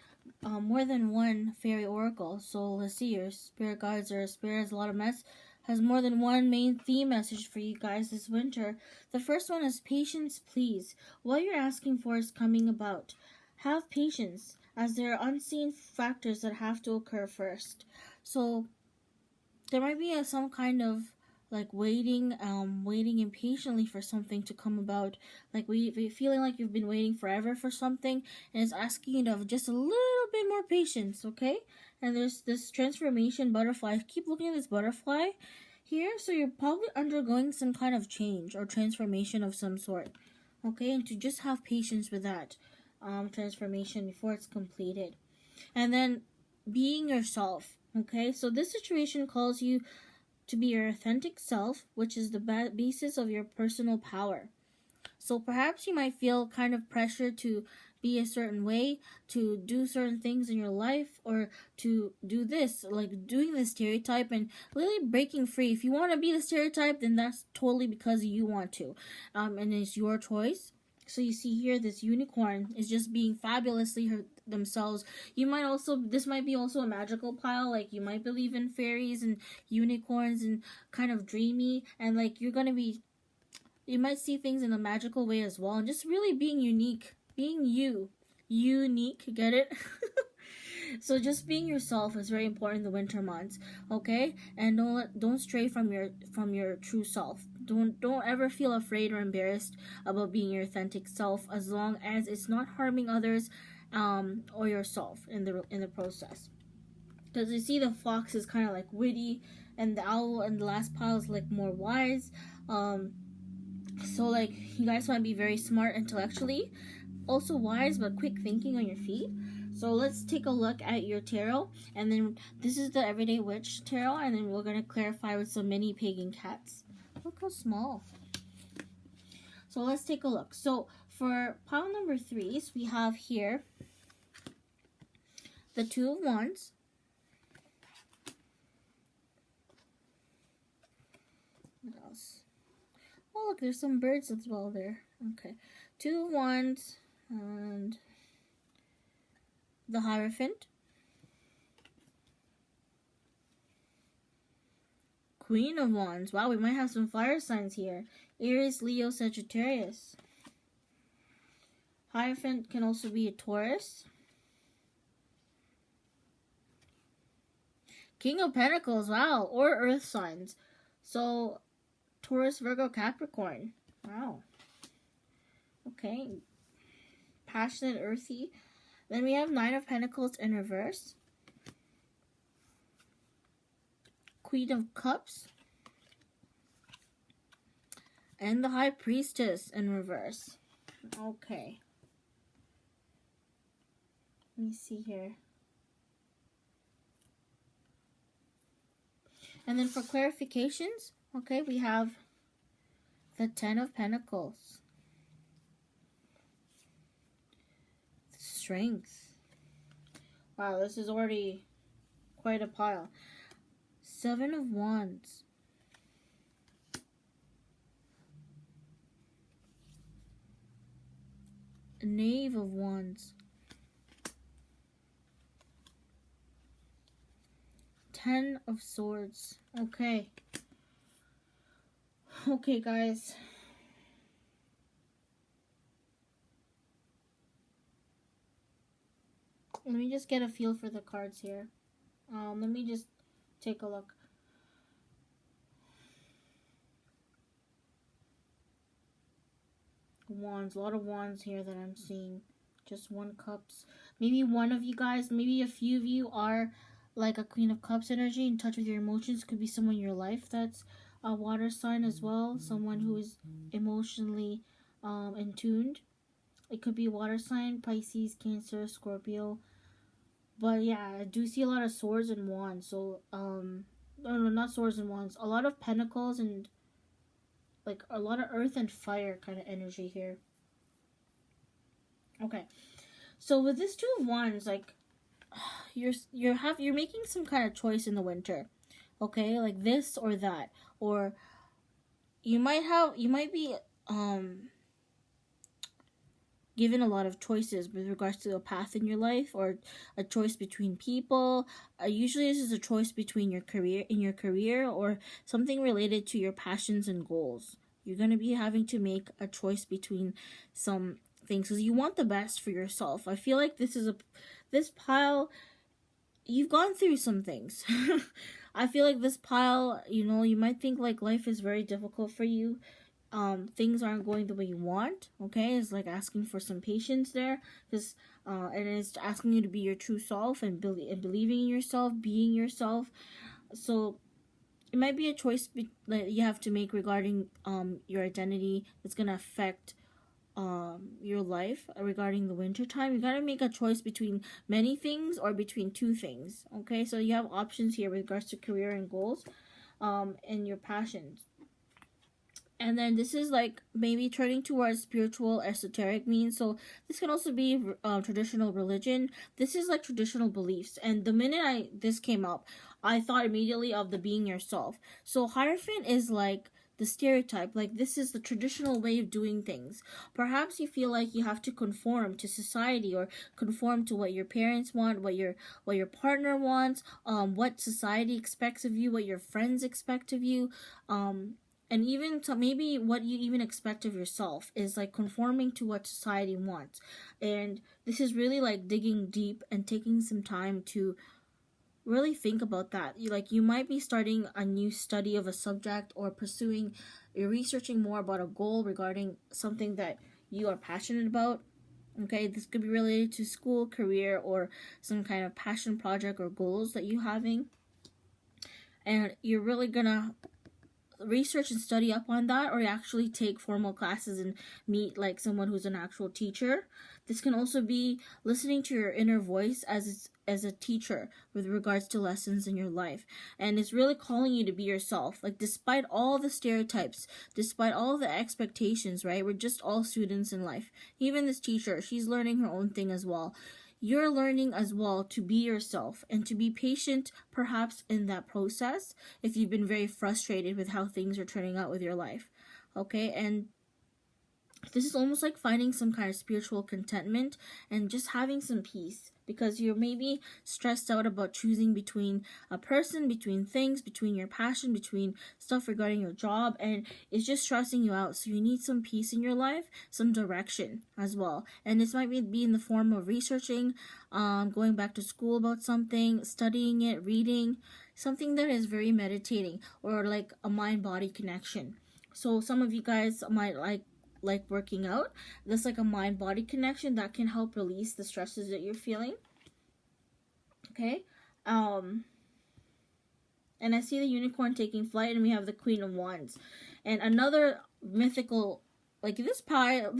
more than one fairy oracle. So let's see, your spirit guides or spirit has a lot of mess, has more than one main theme message for you guys this winter. The first one is patience, please. What you're asking for is coming about. Have patience, as there are unseen factors that have to occur first. So there might be some kind of like waiting impatiently for something to come about. Like feeling like you've been waiting forever for something, and it's asking you to have just a little bit more patience, okay? And there's this transformation butterfly. I keep looking at this butterfly here, so you're probably undergoing some kind of change or transformation of some sort, okay? And to just have patience with that transformation before it's completed. And then being yourself, okay? So this situation calls you to be your authentic self, which is the basis of your personal power. So perhaps you might feel kind of pressure to be a certain way, to do certain things in your life, or to do this, like doing the stereotype and really breaking free. If you want to be the stereotype, then that's totally because you want to, and it's your choice. So you see here, this unicorn is just being fabulously themselves. You might also, this might be also a magical pile, like you might believe in fairies and unicorns and kind of dreamy, and like you're gonna be, you might see things in a magical way as well, and just really being unique, being unique, get it? So just being yourself is very important in the winter months, okay? And don't stray from your true self. Don't ever feel afraid or embarrassed about being your authentic self, as long as it's not harming others or yourself in the process. Because you see, the fox is kind of like witty, and the owl and the last pile is like more wise. So like you guys might be very smart intellectually, also wise but quick thinking on your feet. So let's take a look at your tarot, and then this is the Everyday Witch tarot, and then we're going to clarify with some mini pagan cats. Look how small. So let's take a look. So for pile number 3s, we have here the 2 of Wands, what else? Oh look, there's some birds as well there. Okay, 2 of Wands and the Hierophant, Queen of Wands. Wow, we might have some fire signs here. Aries, Leo, Sagittarius. Hierophant can also be a Taurus. King of Pentacles, wow, or Earth signs. So Taurus, Virgo, Capricorn. Wow. Okay. Passionate, earthy. Then we have 9 of Pentacles in reverse. Queen of Cups. And the High Priestess in reverse. Okay. Let me see here. And then for clarifications, okay, we have The Ten of Pentacles. Strength. Wow, this is already quite a pile. Seven of Wands. Knave of Wands. Ten of Swords. Okay. Okay, guys. Let me just get a feel for the cards here. Let me just take a look. Wands. A lot of wands here that I'm seeing. Just one cups. Maybe one of you guys, maybe a few of you are like a Queen of Cups energy, in touch with your emotions. Could be someone in your life that's a water sign as well. Someone who is emotionally in tuned. It could be a water sign, Pisces, Cancer, Scorpio. But yeah, I do see a lot of swords and wands. So, no, not swords and wands. A lot of pentacles and like a lot of earth and fire kind of energy here. Okay. So with this Two of Wands, like you're making some kind of choice in the winter. Okay? Like this or that. Or you might be given a lot of choices with regards to a path in your life, or a choice between people. Usually this is a choice between your career or something related to your passions and goals. You're going to be having to make a choice between some things because you want the best for yourself. I feel like this pile, you've gone through some things. I feel like this pile, you might think like life is very difficult for you. Things aren't going the way you want. Okay, it's like asking for some patience there, because and it's asking you to be your true self and believing in yourself, being yourself. So it might be a choice that you have to make regarding your identity that's gonna affect your life regarding the winter time. You gotta make a choice between many things or between two things. Okay, so you have options here with regards to career and goals, and your passions. And then this is like maybe turning towards spiritual, esoteric means. So this can also be traditional religion. This is like traditional beliefs. And the minute this came up, I thought immediately of the being yourself. So Hierophant is like the stereotype. Like this is the traditional way of doing things. Perhaps you feel like you have to conform to society or conform to what your parents want, what your partner wants, what society expects of you, what your friends expect of you. And even to maybe what you even expect of yourself is like conforming to what society wants. And this is really like digging deep and taking some time to really think about that. You might be starting a new study of a subject, or you're researching more about a goal regarding something that you are passionate about. Okay, this could be related to school, career, or some kind of passion project or goals that you're having. And you're really gonna research and study up on that, or actually take formal classes and meet like someone who's an actual teacher. This can also be listening to your inner voice as a teacher with regards to lessons in your life, and it's really calling you to be yourself. Like despite all the stereotypes, despite all the expectations, right? We're just all students in life. Even this teacher, she's learning her own thing as well. You're learning as well to be yourself and to be patient perhaps in that process if you've been very frustrated with how things are turning out with your life. Okay, and this is almost like finding some kind of spiritual contentment and just having some peace, because you're maybe stressed out about choosing between a person, between things, between your passion, between stuff regarding your job, and it's just stressing you out. So you need some peace in your life, some direction as well. And this might be in the form of researching, going back to school about something, studying it, reading, something that is very meditating, or like a mind-body connection. So some of you guys might like working out. That's like a mind-body connection that can help release the stresses that you're feeling. Okay, and I see the unicorn taking flight, and we have the Queen of Wands, and another mythical, like this pile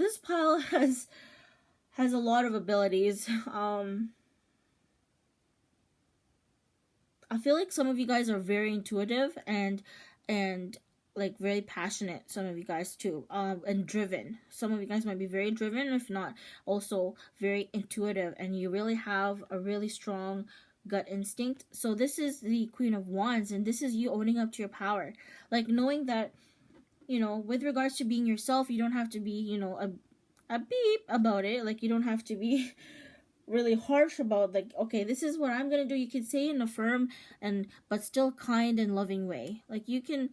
has a lot of abilities. I feel like some of you guys are very intuitive and like very passionate, some of you guys too, and driven. Some of you guys might be very driven, if not also very intuitive, and you really have a really strong gut instinct. So this is the Queen of Wands, and this is you owning up to your power, like knowing that, you know, with regards to being yourself, you don't have to be, you know, a beep about it. Like, you don't have to be really harsh about, like, okay, this is what I'm gonna do. You can say in a firm and but still kind and loving way. Like, you can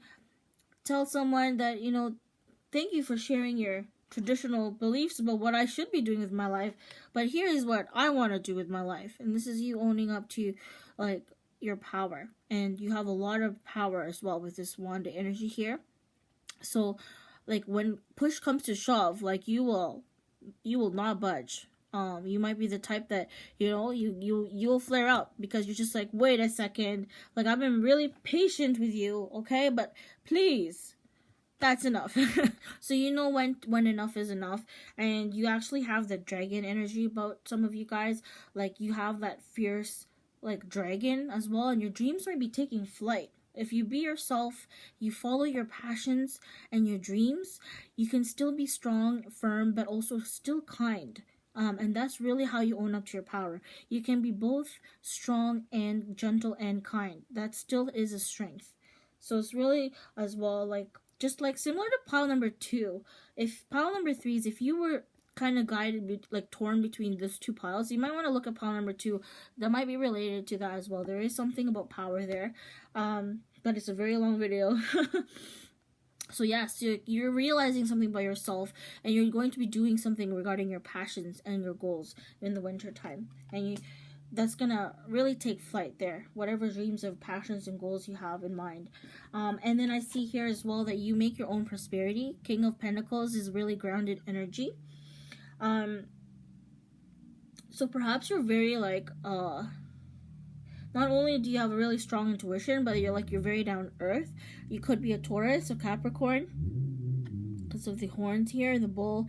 tell someone that, you know, thank you for sharing your traditional beliefs about what I should be doing with my life, but here is what I want to do with my life. And this is you owning up to, like, your power. And you have a lot of power as well with this wand energy here. So, like, when push comes to shove, like, you will not budge. You might be the type that, you know, you'll flare up because you're just like, wait a second, like, I've been really patient with you, okay, but please, that's enough. So you know when enough is enough. And you actually have the dragon energy about some of you guys. Like, you have that fierce, like, dragon as well, and your dreams might be taking flight. If you be yourself, you follow your passions and your dreams, you can still be strong, firm, but also still kind. And that's really how you own up to your power. You can be both strong and gentle and kind. That still is a strength. So it's really, as well, like, just like similar to pile number 2. If pile number 3 is, if you were kind of guided, like, torn between those two piles, you might want to look at pile number 2. That might be related to that as well. There is something about power there. But it's a very long video. So yes, you're realizing something about yourself, and you're going to be doing something regarding your passions and your goals in the winter time. And that's gonna really take flight there, whatever dreams of passions and goals you have in mind. And then I see here as well that you make your own prosperity. King of Pentacles is really grounded energy. So perhaps you're very, like, not only do you have a really strong intuition, but you're very down to earth. You could be a Taurus, a Capricorn, because of the horns here and the bull.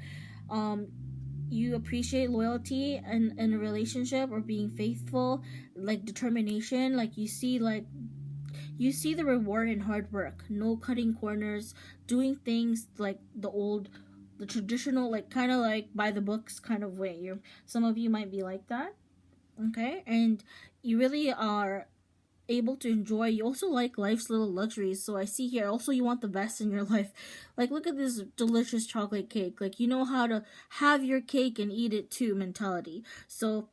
You appreciate loyalty in a relationship, or being faithful, like determination. Like, you see the reward in hard work. No cutting corners, doing things like the traditional, like, kind of like by the books kind of way. Some of you might be like that. Okay, and you really are able to enjoy. You also like life's little luxuries. So I see here also you want the best in your life. Like, look at this delicious chocolate cake. Like, you know how to have your cake and eat it too mentality. So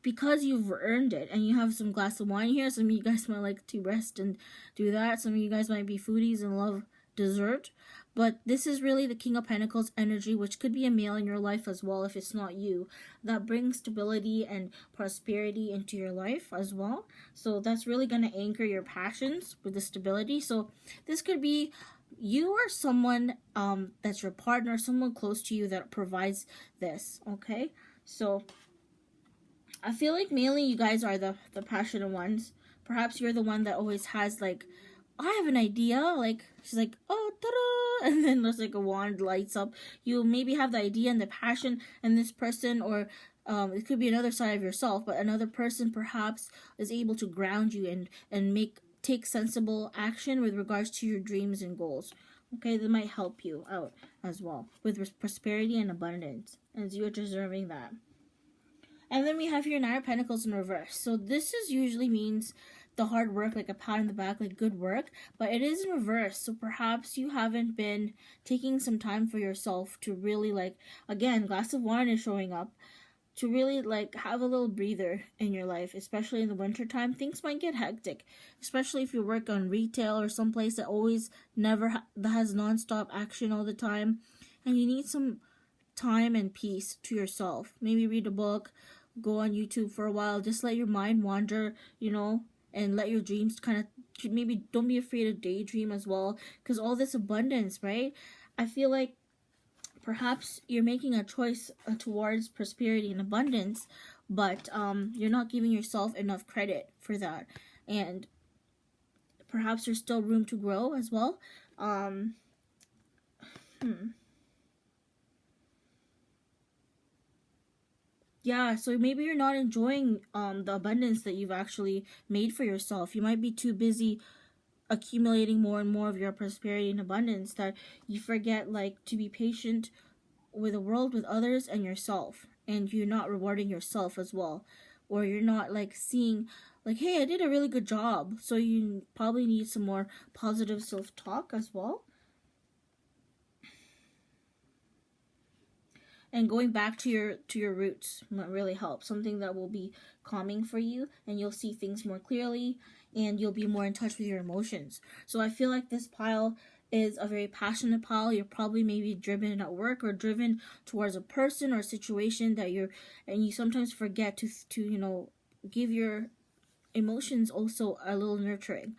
because you've earned it, and you have some glass of wine here, some of you guys might like to rest and do that. Some of you guys might be foodies and love dessert. But this is really the King of Pentacles energy, which could be a male in your life as well if it's not you, that brings stability and prosperity into your life as well. So that's really going to anchor your passions with the stability. So this could be you or someone that's your partner, someone close to you that provides this, okay? So I feel like mainly you guys are the passionate ones. Perhaps you're the one that always has, like, I have an idea, like, she's like, oh, ta-da, and then there's like a wand lights up. You maybe have the idea and the passion, and this person, or it could be another side of yourself, but another person perhaps is able to ground you and take sensible action with regards to your dreams and goals. Okay, that might help you out as well with prosperity and abundance, as you're deserving that. And then we have here Nine of Pentacles in reverse. So this usually means the hard work, like a pat on the back, like good work, but it is in reverse. So perhaps you haven't been taking some time for yourself to really, like, again, glass of wine is showing up, to really, like, have a little breather in your life, especially in the winter time. Things might get hectic, especially if you work on retail or someplace that always that has nonstop action all the time, and you need some time and peace to yourself. Maybe read a book, go on YouTube for a while, just let your mind wander, you know, and let your dreams kind of, maybe don't be afraid to daydream as well, because all this abundance, right? I feel like perhaps you're making a choice towards prosperity and abundance, but you're not giving yourself enough credit for that, and perhaps there's still room to grow as well. Yeah, so maybe you're not enjoying the abundance that you've actually made for yourself. You might be too busy accumulating more and more of your prosperity and abundance, that you forget like to be patient with the world, with others, and yourself, and you're not rewarding yourself as well, or you're not like seeing like, hey, I did a really good job. So you probably need some more positive self-talk as well. And going back to your roots might really help. Something that will be calming for you, and you'll see things more clearly, and you'll be more in touch with your emotions. So I feel like this pile is a very passionate pile. You're probably maybe driven at work, or driven towards a person or a situation that and you sometimes forget to give your emotions also a little nurturing.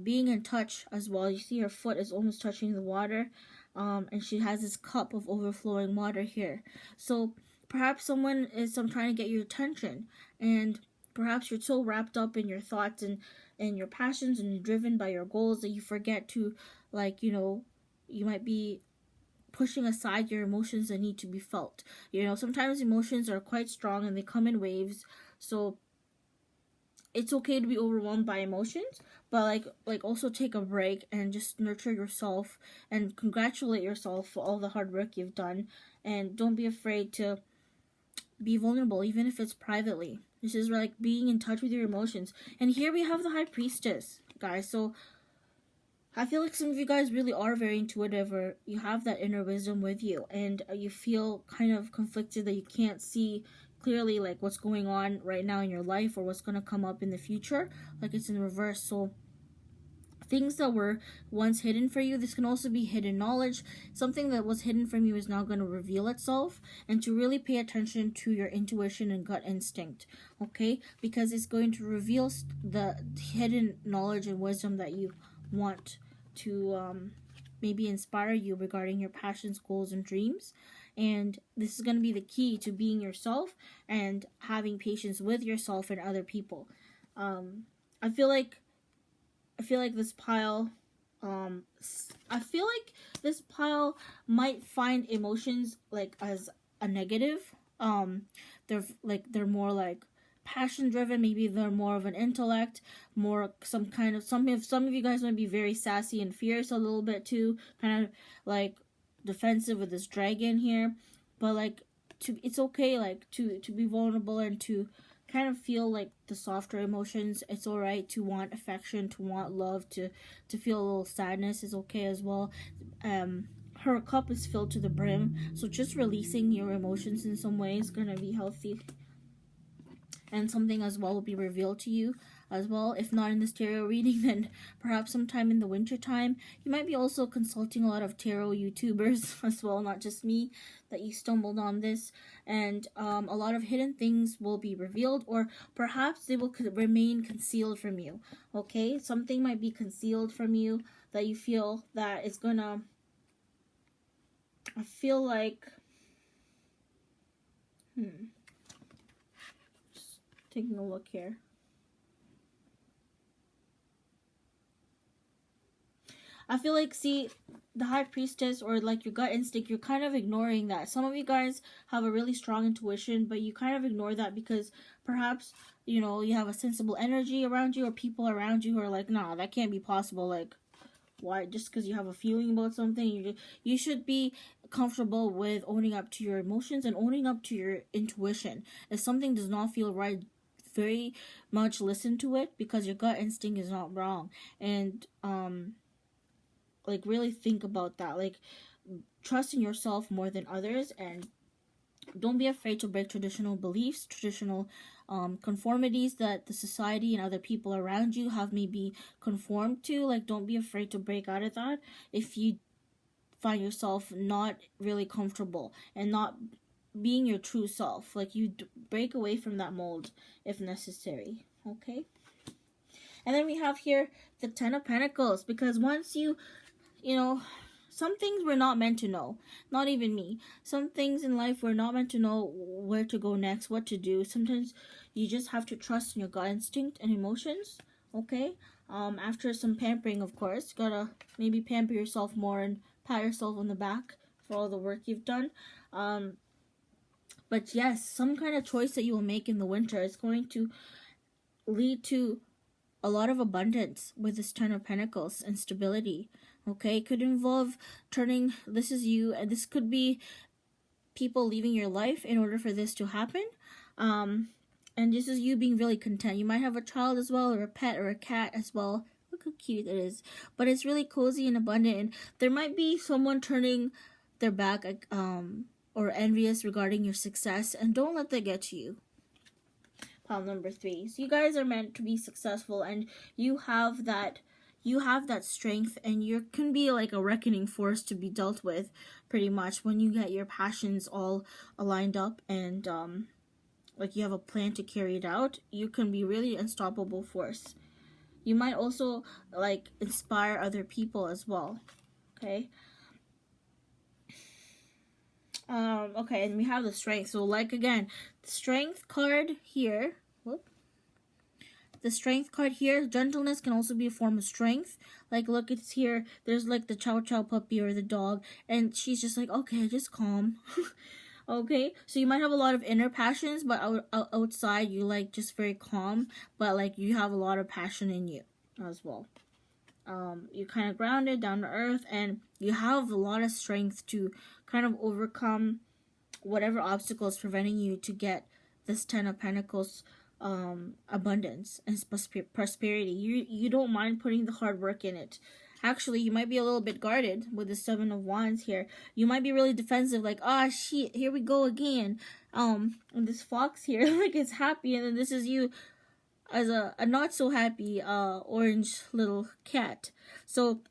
Being in touch as well. You see her foot is almost touching the water. And she has this cup of overflowing water here. So perhaps someone is trying to get your attention, and perhaps you're so wrapped up in your thoughts and your passions, and you're driven by your goals, that you forget to, like, you might be pushing aside your emotions that need to be felt. Sometimes emotions are quite strong and they come in waves. So it's okay to be overwhelmed by emotions, but like also take a break and just nurture yourself and congratulate yourself for all the hard work you've done, and don't be afraid to be vulnerable, even if it's privately. This is like being in touch with your emotions. And here we have the High Priestess, guys. So I feel like some of you guys really are very intuitive, or you have that inner wisdom with you, and you feel kind of conflicted that you can't see clearly like what's going on right now in your life, or what's going to come up in the future, like it's in reverse. So things that were once hidden for you, this can also be hidden knowledge. Something that was hidden from you is now going to reveal itself, and to really pay attention to your intuition and gut instinct, okay? Because it's going to reveal the hidden knowledge and wisdom that you want to maybe inspire you regarding your passions, goals, and dreams. And this is going to be the key to being yourself and having patience with yourself and other people. I feel like this pile, might find emotions like as a negative. They're more like passion driven. Maybe they're more of an intellect, more some of you guys might be very sassy and fierce a little bit too, kind of like defensive with this dragon here. But like it's okay like to be vulnerable and to kind of feel like the softer emotions. It's all right to want affection, to want love, to feel a little sadness is okay as well. Her cup is filled to the brim, so just releasing your emotions in some way is gonna be healthy, and something as well will be revealed to you as well. If not in this tarot reading, then perhaps sometime in the winter time. You might be also consulting a lot of tarot YouTubers as well, not just me, that you stumbled on this, and a lot of hidden things will be revealed, or perhaps they will remain concealed from you, okay? Something might be concealed from you that you feel that is gonna, I feel like, taking a look here. I feel like, see, the High Priestess, or like your gut instinct, you're kind of ignoring that. Some of you guys have a really strong intuition, but you kind of ignore that because perhaps, you have a sensible energy around you, or people around you who are like, nah, that can't be possible. Like, why? Just because you have a feeling about something, you should be comfortable with owning up to your emotions and owning up to your intuition. If something does not feel right, very much listen to it, because your gut instinct is not wrong. And like really think about that, like trust in yourself more than others, and don't be afraid to break traditional beliefs, traditional conformities that the society and other people around you have maybe conformed to. Like, don't be afraid to break out of that if you find yourself not really comfortable and not being your true self. Like, you break away from that mold if necessary, okay? And then we have here the Ten of Pentacles, because once some things we're not meant to know. Not even me. Some things in life we're not meant to know where to go next, what to do. Sometimes you just have to trust in your gut instinct and emotions, okay? After some pampering, of course. You gotta maybe pamper yourself more and pat yourself on the back for all the work you've done. But yes, some kind of choice that you will make in the winter is going to lead to a lot of abundance with this Ten of Pentacles and stability. Okay, it could involve turning, this is you, and this could be people leaving your life in order for this to happen. And this is you being really content. You might have a child as well, or a pet, or a cat as well. Look how cute it is. But it's really cozy and abundant. And there might be someone turning their back, or envious regarding your success. And don't let that get to you. Pile number 3. So you guys are meant to be successful, and you have that strength, and you can be like a reckoning force to be dealt with, pretty much, when you get your passions all aligned up, and like you have a plan to carry it out. You can be really unstoppable force. You might also like inspire other people as well. Okay. Okay, and we have the strength. So like again, the strength card here. Whoop. The strength card here, gentleness can also be a form of strength. Like, look, it's here. There's like the chow chow puppy or the dog, and she's just like, okay, just calm. Okay, so you might have a lot of inner passions, but outside you like just very calm, but like you have a lot of passion in you as well. You're kind of grounded, down to earth, and you have a lot of strength to kind of overcome whatever obstacles preventing you to get this Ten of Pentacles abundance and prosperity. You don't mind putting the hard work in it. Actually, you might be a little bit guarded with the Seven of Wands here. You might be really defensive, like, ah, shit, here we go again. And this fox here, like, it's happy, and then this is you as a not so happy orange little cat. So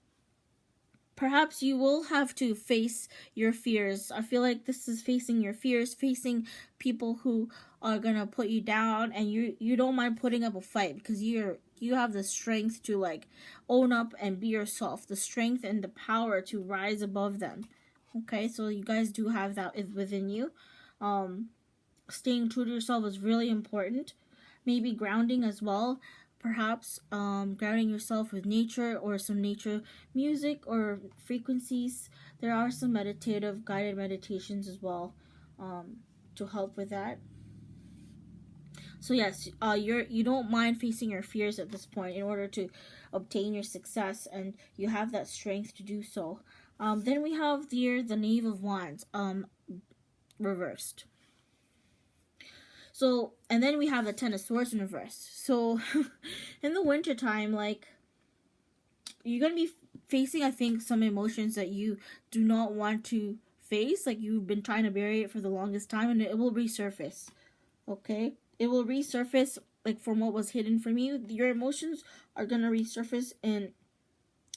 perhaps you will have to face your fears. I feel like this is facing your fears, facing people who are gonna put you down, and you don't mind putting up a fight, because you have the strength to like own up and be yourself, the strength and the power to rise above them. Okay, so you guys do have that within you. Staying true to yourself is really important. Maybe grounding as well. Perhaps grounding yourself with nature, or some nature music or frequencies. There are some meditative guided meditations as well to help with that. So yes, you don't mind facing your fears at this point in order to obtain your success, and you have that strength to do so. Then we have here the Knave of Wands reversed. So, and then we have the Ten of Swords in reverse. So, in the winter time, like, you're going to be facing, I think, some emotions that you do not want to face. Like, you've been trying to bury it for the longest time, and it will resurface. Okay? It will resurface, like, from what was hidden from you. Your emotions are going to resurface in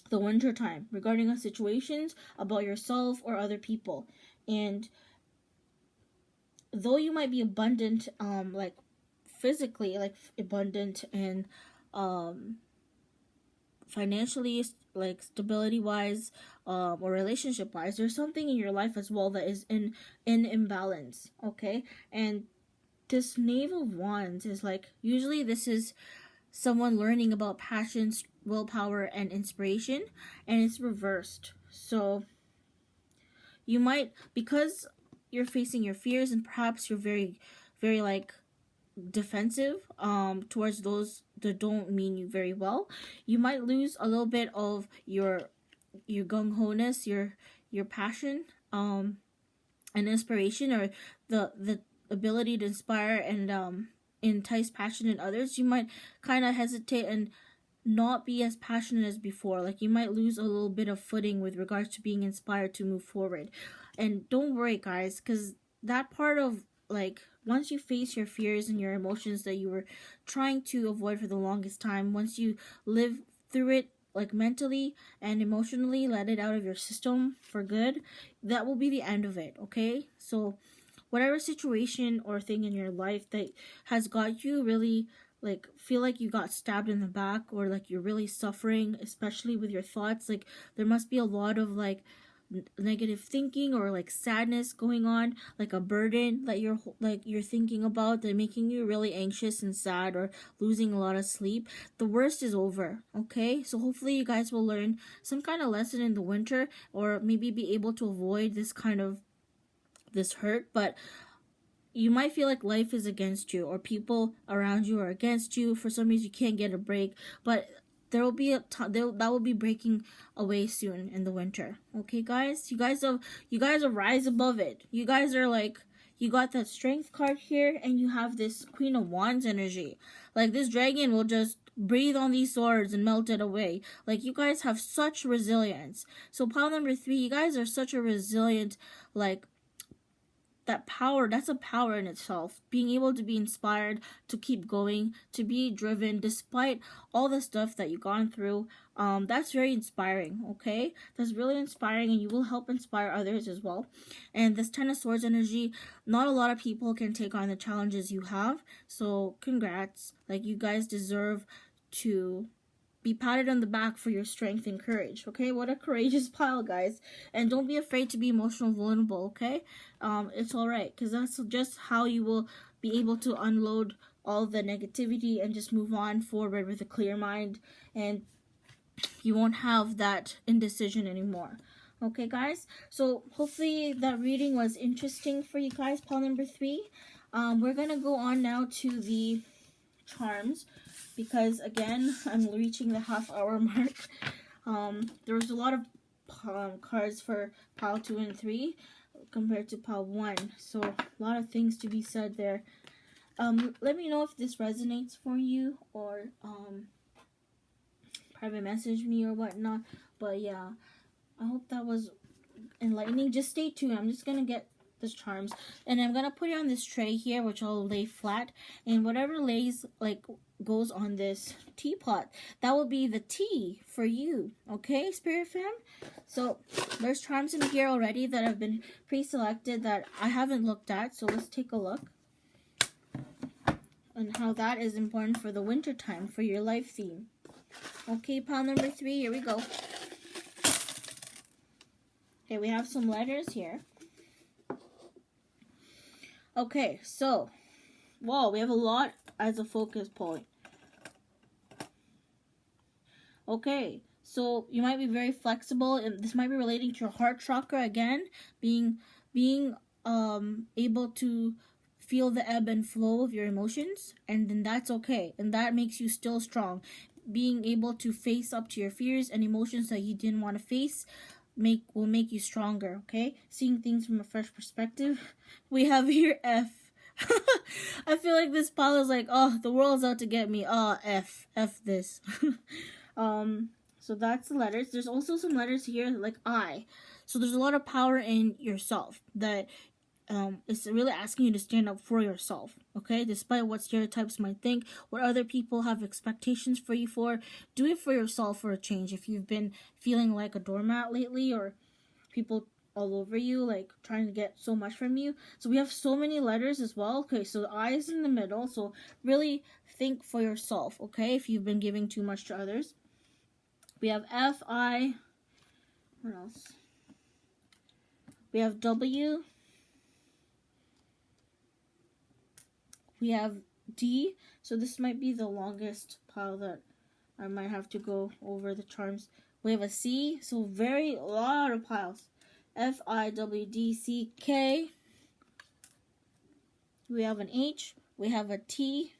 the winter time regarding situations about yourself or other people. And though you might be abundant, like physically, like abundant and financially, like stability wise, or relationship wise, there's something in your life as well that is in imbalance. Okay, and this Knave of Wands is like, usually this is someone learning about passions, willpower, and inspiration, and it's reversed. So you might, because you're facing your fears, and perhaps you're very, very like defensive towards those that don't mean you very well, you might lose a little bit of your gung-ho-ness, your passion, and inspiration, or the ability to inspire and entice passion in others. You might kind of hesitate and not be as passionate as before. Like, you might lose a little bit of footing with regards to being inspired to move forward. And don't worry, guys, because that part of, like, once you face your fears and your emotions that you were trying to avoid for the longest time, once you live through it, like, mentally and emotionally, let it out of your system for good, that will be the end of it, okay? So whatever situation or thing in your life that has got you really, like, feel like you got stabbed in the back, or like you're really suffering, especially with your thoughts, like there must be a lot of like negative thinking or like sadness going on, like a burden that you're thinking about, that making you really anxious and sad, or losing a lot of sleep. The worst is over, okay? So hopefully you guys will learn some kind of lesson in the winter, or maybe be able to avoid this kind of this hurt. But you might feel like life is against you, or people around you are against you. For some reason, you can't get a break. But there will be a time that will be breaking away soon in the winter. Okay, guys, you guys are rise above it. You guys are like, you got that strength card here, and you have this Queen of Wands energy. Like, this dragon will just breathe on these swords and melt it away. Like, you guys have such resilience. So pile number 3, you guys are such a resilient, like, that power, that's a power in itself. Being able to be inspired, to keep going, to be driven despite all the stuff that you've gone through. That's very inspiring, okay? That's really inspiring, and you will help inspire others as well. And this Ten of Swords energy, not a lot of people can take on the challenges you have. So congrats. Like, you guys deserve to be patted on the back for your strength and courage, okay? What a courageous pile, guys. And don't be afraid to be emotional vulnerable, okay? It's alright, because that's just how you will be able to unload all the negativity and just move on forward with a clear mind, and you won't have that indecision anymore. Okay, guys? So hopefully that reading was interesting for you guys, pile number 3. We're going to go on now to the charms, because again, I'm reaching the half-hour mark. There was a lot of cards for pile 2 and 3 compared to pile 1, so a lot of things to be said there. Let me know if this resonates for you, or private message me or whatnot. But yeah, I hope that was enlightening. Just stay tuned. I'm just gonna get this charms, and I'm gonna put it on this tray here, which I'll lay flat, and whatever lays, like, goes on this teapot, that will be the tea for you, okay, Spirit Fam? So there's charms in here already that have been pre-selected that I haven't looked at, so let's take a look and how that is important for the winter time, for your life theme. Okay, pile number 3, here we go. Okay, we have some letters here. Okay, so, whoa, we have a lot as a focus point. Okay, so you might be very flexible, and this might be relating to your heart chakra again, being able to feel the ebb and flow of your emotions, and then that's okay, and that makes you still strong. Being able to face up to your fears and emotions that you didn't want to face will make you stronger, okay? Seeing things from a fresh perspective. We have here F. I feel like this pile is like, oh, the world's out to get me. Oh, F this. So that's the letters. There's also some letters here like I. So there's a lot of power in yourself that it's really asking you to stand up for yourself, okay? Despite what stereotypes might think, what other people have expectations for you for, do it for yourself for a change. If you've been feeling like a doormat lately, or people all over you, like, trying to get so much from you. So we have so many letters as well. Okay, so the I is in the middle, so really think for yourself, okay? If you've been giving too much to others. We have F, I, what else? We have W. We have D, so this might be the longest pile that I might have to go over the charms. We have a C, so a lot of piles. F, I, W, D, C, K. We have an H, we have a T,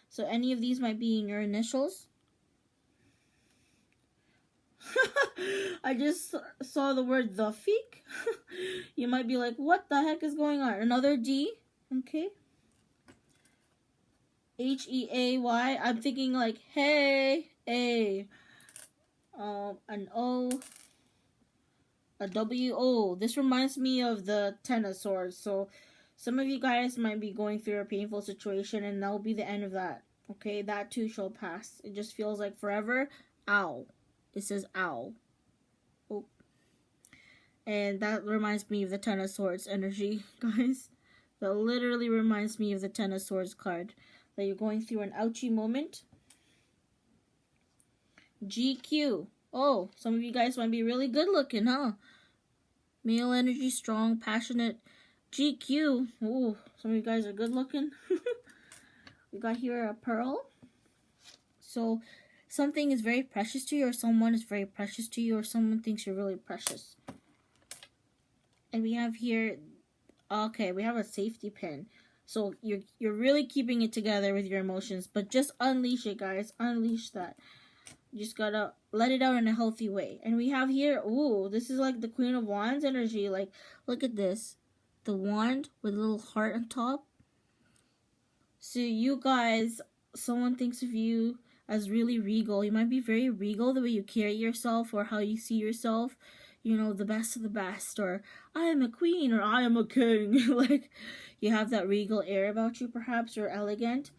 so any of these might be in your initials. I just saw the word the feek. You might be like, what the heck is going on? Another D, okay. H-E-A-Y. I'm thinking like, hey, A. An O. A W-O. This reminds me of the Ten of Swords. So some of you guys might be going through a painful situation, and that will be the end of that. Okay, that too shall pass. It just feels like forever. Ow. It says ow. Oh. And that reminds me of the Ten of Swords energy, guys. That literally reminds me of the Ten of Swords card. That you're going through an ouchy moment. GQ. Oh, some of you guys might be really good looking, huh? Male energy, strong, passionate. GQ. Oh, some of you guys are good looking. We got here a pearl. So something is very precious to you, or someone is very precious to you, or someone thinks you're really precious. And we have here Okay, we have a safety pin. So you're really keeping it together with your emotions, but just unleash it, guys. Unleash that. You just gotta let it out in a healthy way. And we have here, ooh, this is like the Queen of Wands energy. Like, look at this. The wand with a little heart on top. So you guys, someone thinks of you as really regal. You might be very regal the way you carry yourself or how you see yourself. You know, the best of the best, or I am a queen, or I am a king. Like, you have that regal air about you, perhaps, or elegant.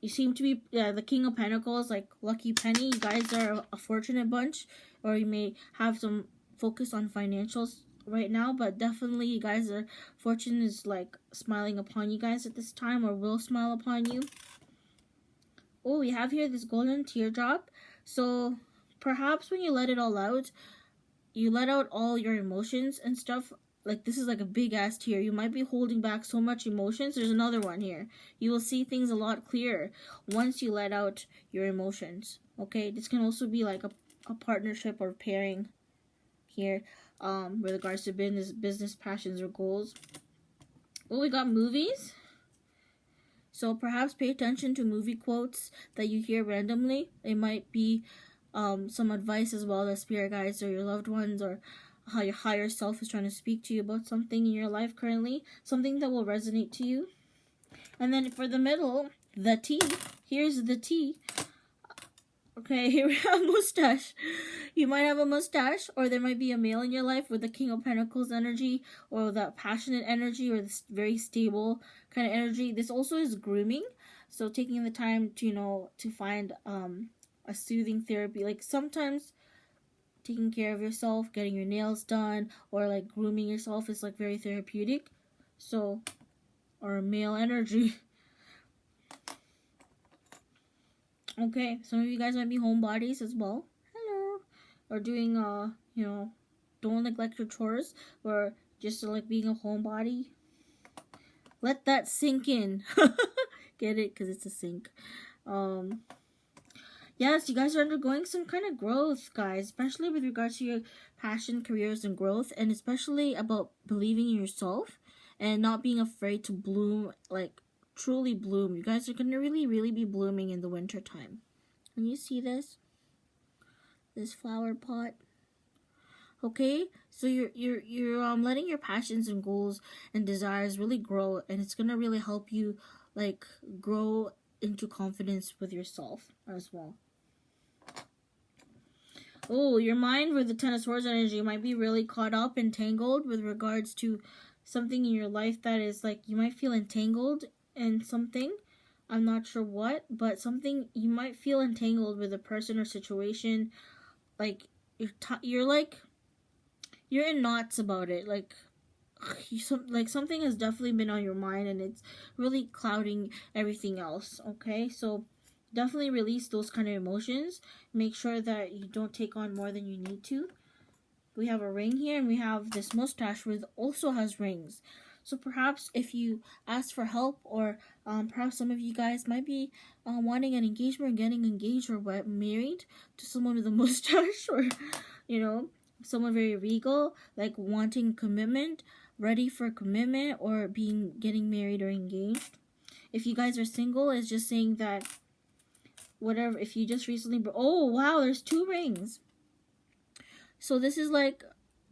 You seem to be the King of Pentacles, like Lucky Penny. You guys are a fortunate bunch, or you may have some focus on financials right now, but definitely you guys are, fortune is like smiling upon you guys at this time, or will smile upon you. Oh, we have here this golden teardrop. So perhaps when you let it all out, you let out all your emotions and stuff. Like, this is like a big ass tear. You might be holding back so much emotions. There's another one here. You will see things a lot clearer once you let out your emotions. Okay, this can also be like a partnership or pairing here, with regards to business passions or goals. Oh, we got movies. So perhaps pay attention to movie quotes that you hear randomly. It might be some advice as well that spirit guides or your loved ones or how your higher self is trying to speak to you about something in your life currently. Something that will resonate to you. And then for the middle, the T. Here's the T. Okay, here we have mustache. You might have a mustache, or there might be a male in your life with the King of Pentacles energy, or that passionate energy, or this very stable kind of energy. This also is grooming, so taking the time to, you know, to find a soothing therapy. Like, sometimes taking care of yourself, getting your nails done, or like grooming yourself is like very therapeutic. So, or male energy. Okay, some of you guys might be homebodies as well. Hello. Or doing, you know, don't neglect your chores, or just like being a homebody. Let that sink in. Get it? Because it's a sink. Yes, you guys are undergoing some kind of growth, guys, especially with regards to your passion, careers, and growth, and especially about believing in yourself and not being afraid to bloom, like, truly bloom. You guys are going to really be blooming in the winter time. Can you see this? This flower pot? Okay? So you're letting your passions and goals and desires really grow, and it's going to really help you, like, grow into confidence with yourself as well. Oh, your mind with the Ten of Swords energy might be really caught up, entangled with regards to something in your life that is like, you might feel entangled in something. I'm not sure what, but something, you might feel entangled with a person or situation. Like, you're in knots about it. Like, something has definitely been on your mind, and it's really clouding everything else. Okay, so definitely release those kind of emotions. Make sure that you don't take on more than you need to. We have a ring here, and we have this mustache which also has rings. So perhaps if you ask for help, or perhaps some of you guys might be wanting an engagement, or getting engaged, or married to someone with a mustache, or, you know, someone very regal, like wanting commitment, ready for commitment, or getting married or engaged. If you guys are single, it's just saying that whatever, if you just recently, oh wow, there's 2 rings. So this is like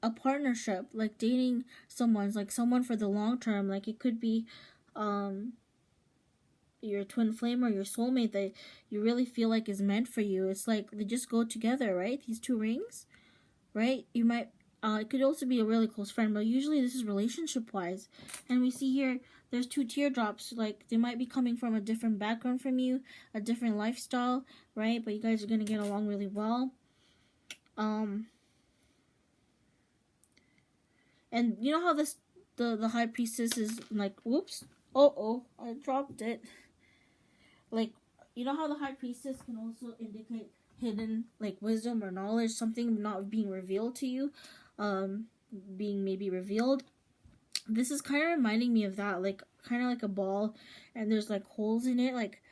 a partnership, like dating someone, like someone for the long term. Like, it could be your twin flame or your soulmate that you really feel like is meant for you. It's like they just go together, right? These 2 rings, right? You might, it could also be a really close friend, but usually this is relationship wise. And we see here there's 2 teardrops. Like, they might be coming from a different background from you, a different lifestyle, right? But you guys are gonna get along really well. And you know how the High Priestess is like, whoops, oh, I dropped it. Like, you know how the High Priestess can also indicate hidden, like, wisdom or knowledge, something not being revealed to you, being maybe revealed. This is kind of reminding me of that, like, kind of like a ball, and there's like holes in it. Like,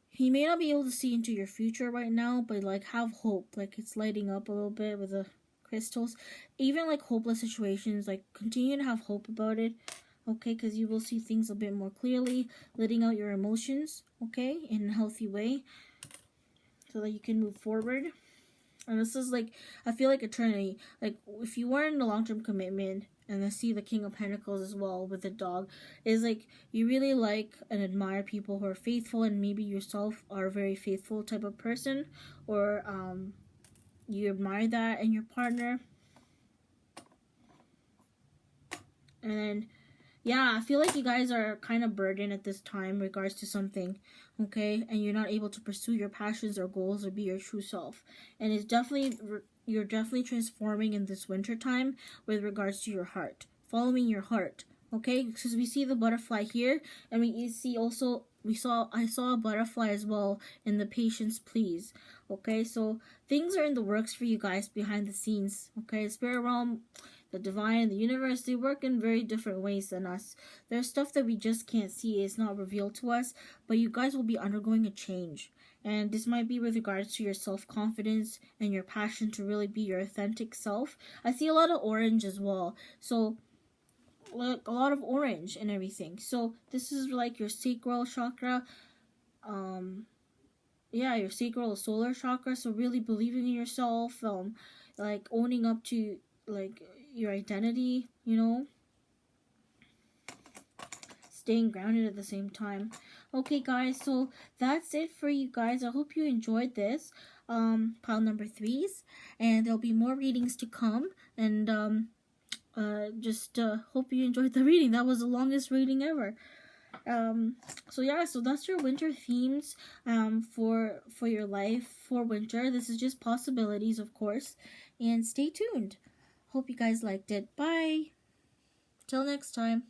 he may not be able to see into your future right now, but like, have hope. Like, it's lighting up a little bit with a crystals. Even like hopeless situations, like continue to have hope about it, okay? Because you will see things a bit more clearly, letting out your emotions, okay, in a healthy way, so that you can move forward. And this is like, I feel like eternity. Like if you were in a long-term commitment, and I see the King of Pentacles as well with the dog, is like you really like and admire people who are faithful, and maybe yourself are a very faithful type of person, or you admire that in your partner. And then, yeah, I feel like you guys are kind of burdened at this time in regards to something, okay? And you're not able to pursue your passions or goals or be your true self. And it's definitely, you're definitely transforming in this winter time with regards to your heart. Following your heart, okay? Because we see the butterfly here, and we see also, I saw a butterfly as well in the Patience Please, okay? So things are in the works for you guys behind the scenes, okay? Spirit realm, the divine, the universe, they work in very different ways than us. There's stuff that we just can't see. It's not revealed to us, but you guys will be undergoing a change. And this might be with regards to your self-confidence and your passion to really be your authentic self. I see a lot of orange as well. So, like a lot of orange and everything. So, this is like your sacral chakra. Yeah, your sacral solar chakra. So, really believing in yourself. Like owning up to, like, your identity, you know, staying grounded at the same time. Okay guys, so that's it for you guys. I hope you enjoyed this pile number 3s, and there'll be more readings to come, and just hope you enjoyed the reading. That was the longest reading ever. So yeah, so that's your winter themes for your life for winter. This is just possibilities, of course, and stay tuned. Hope you guys liked it. Bye. Till next time.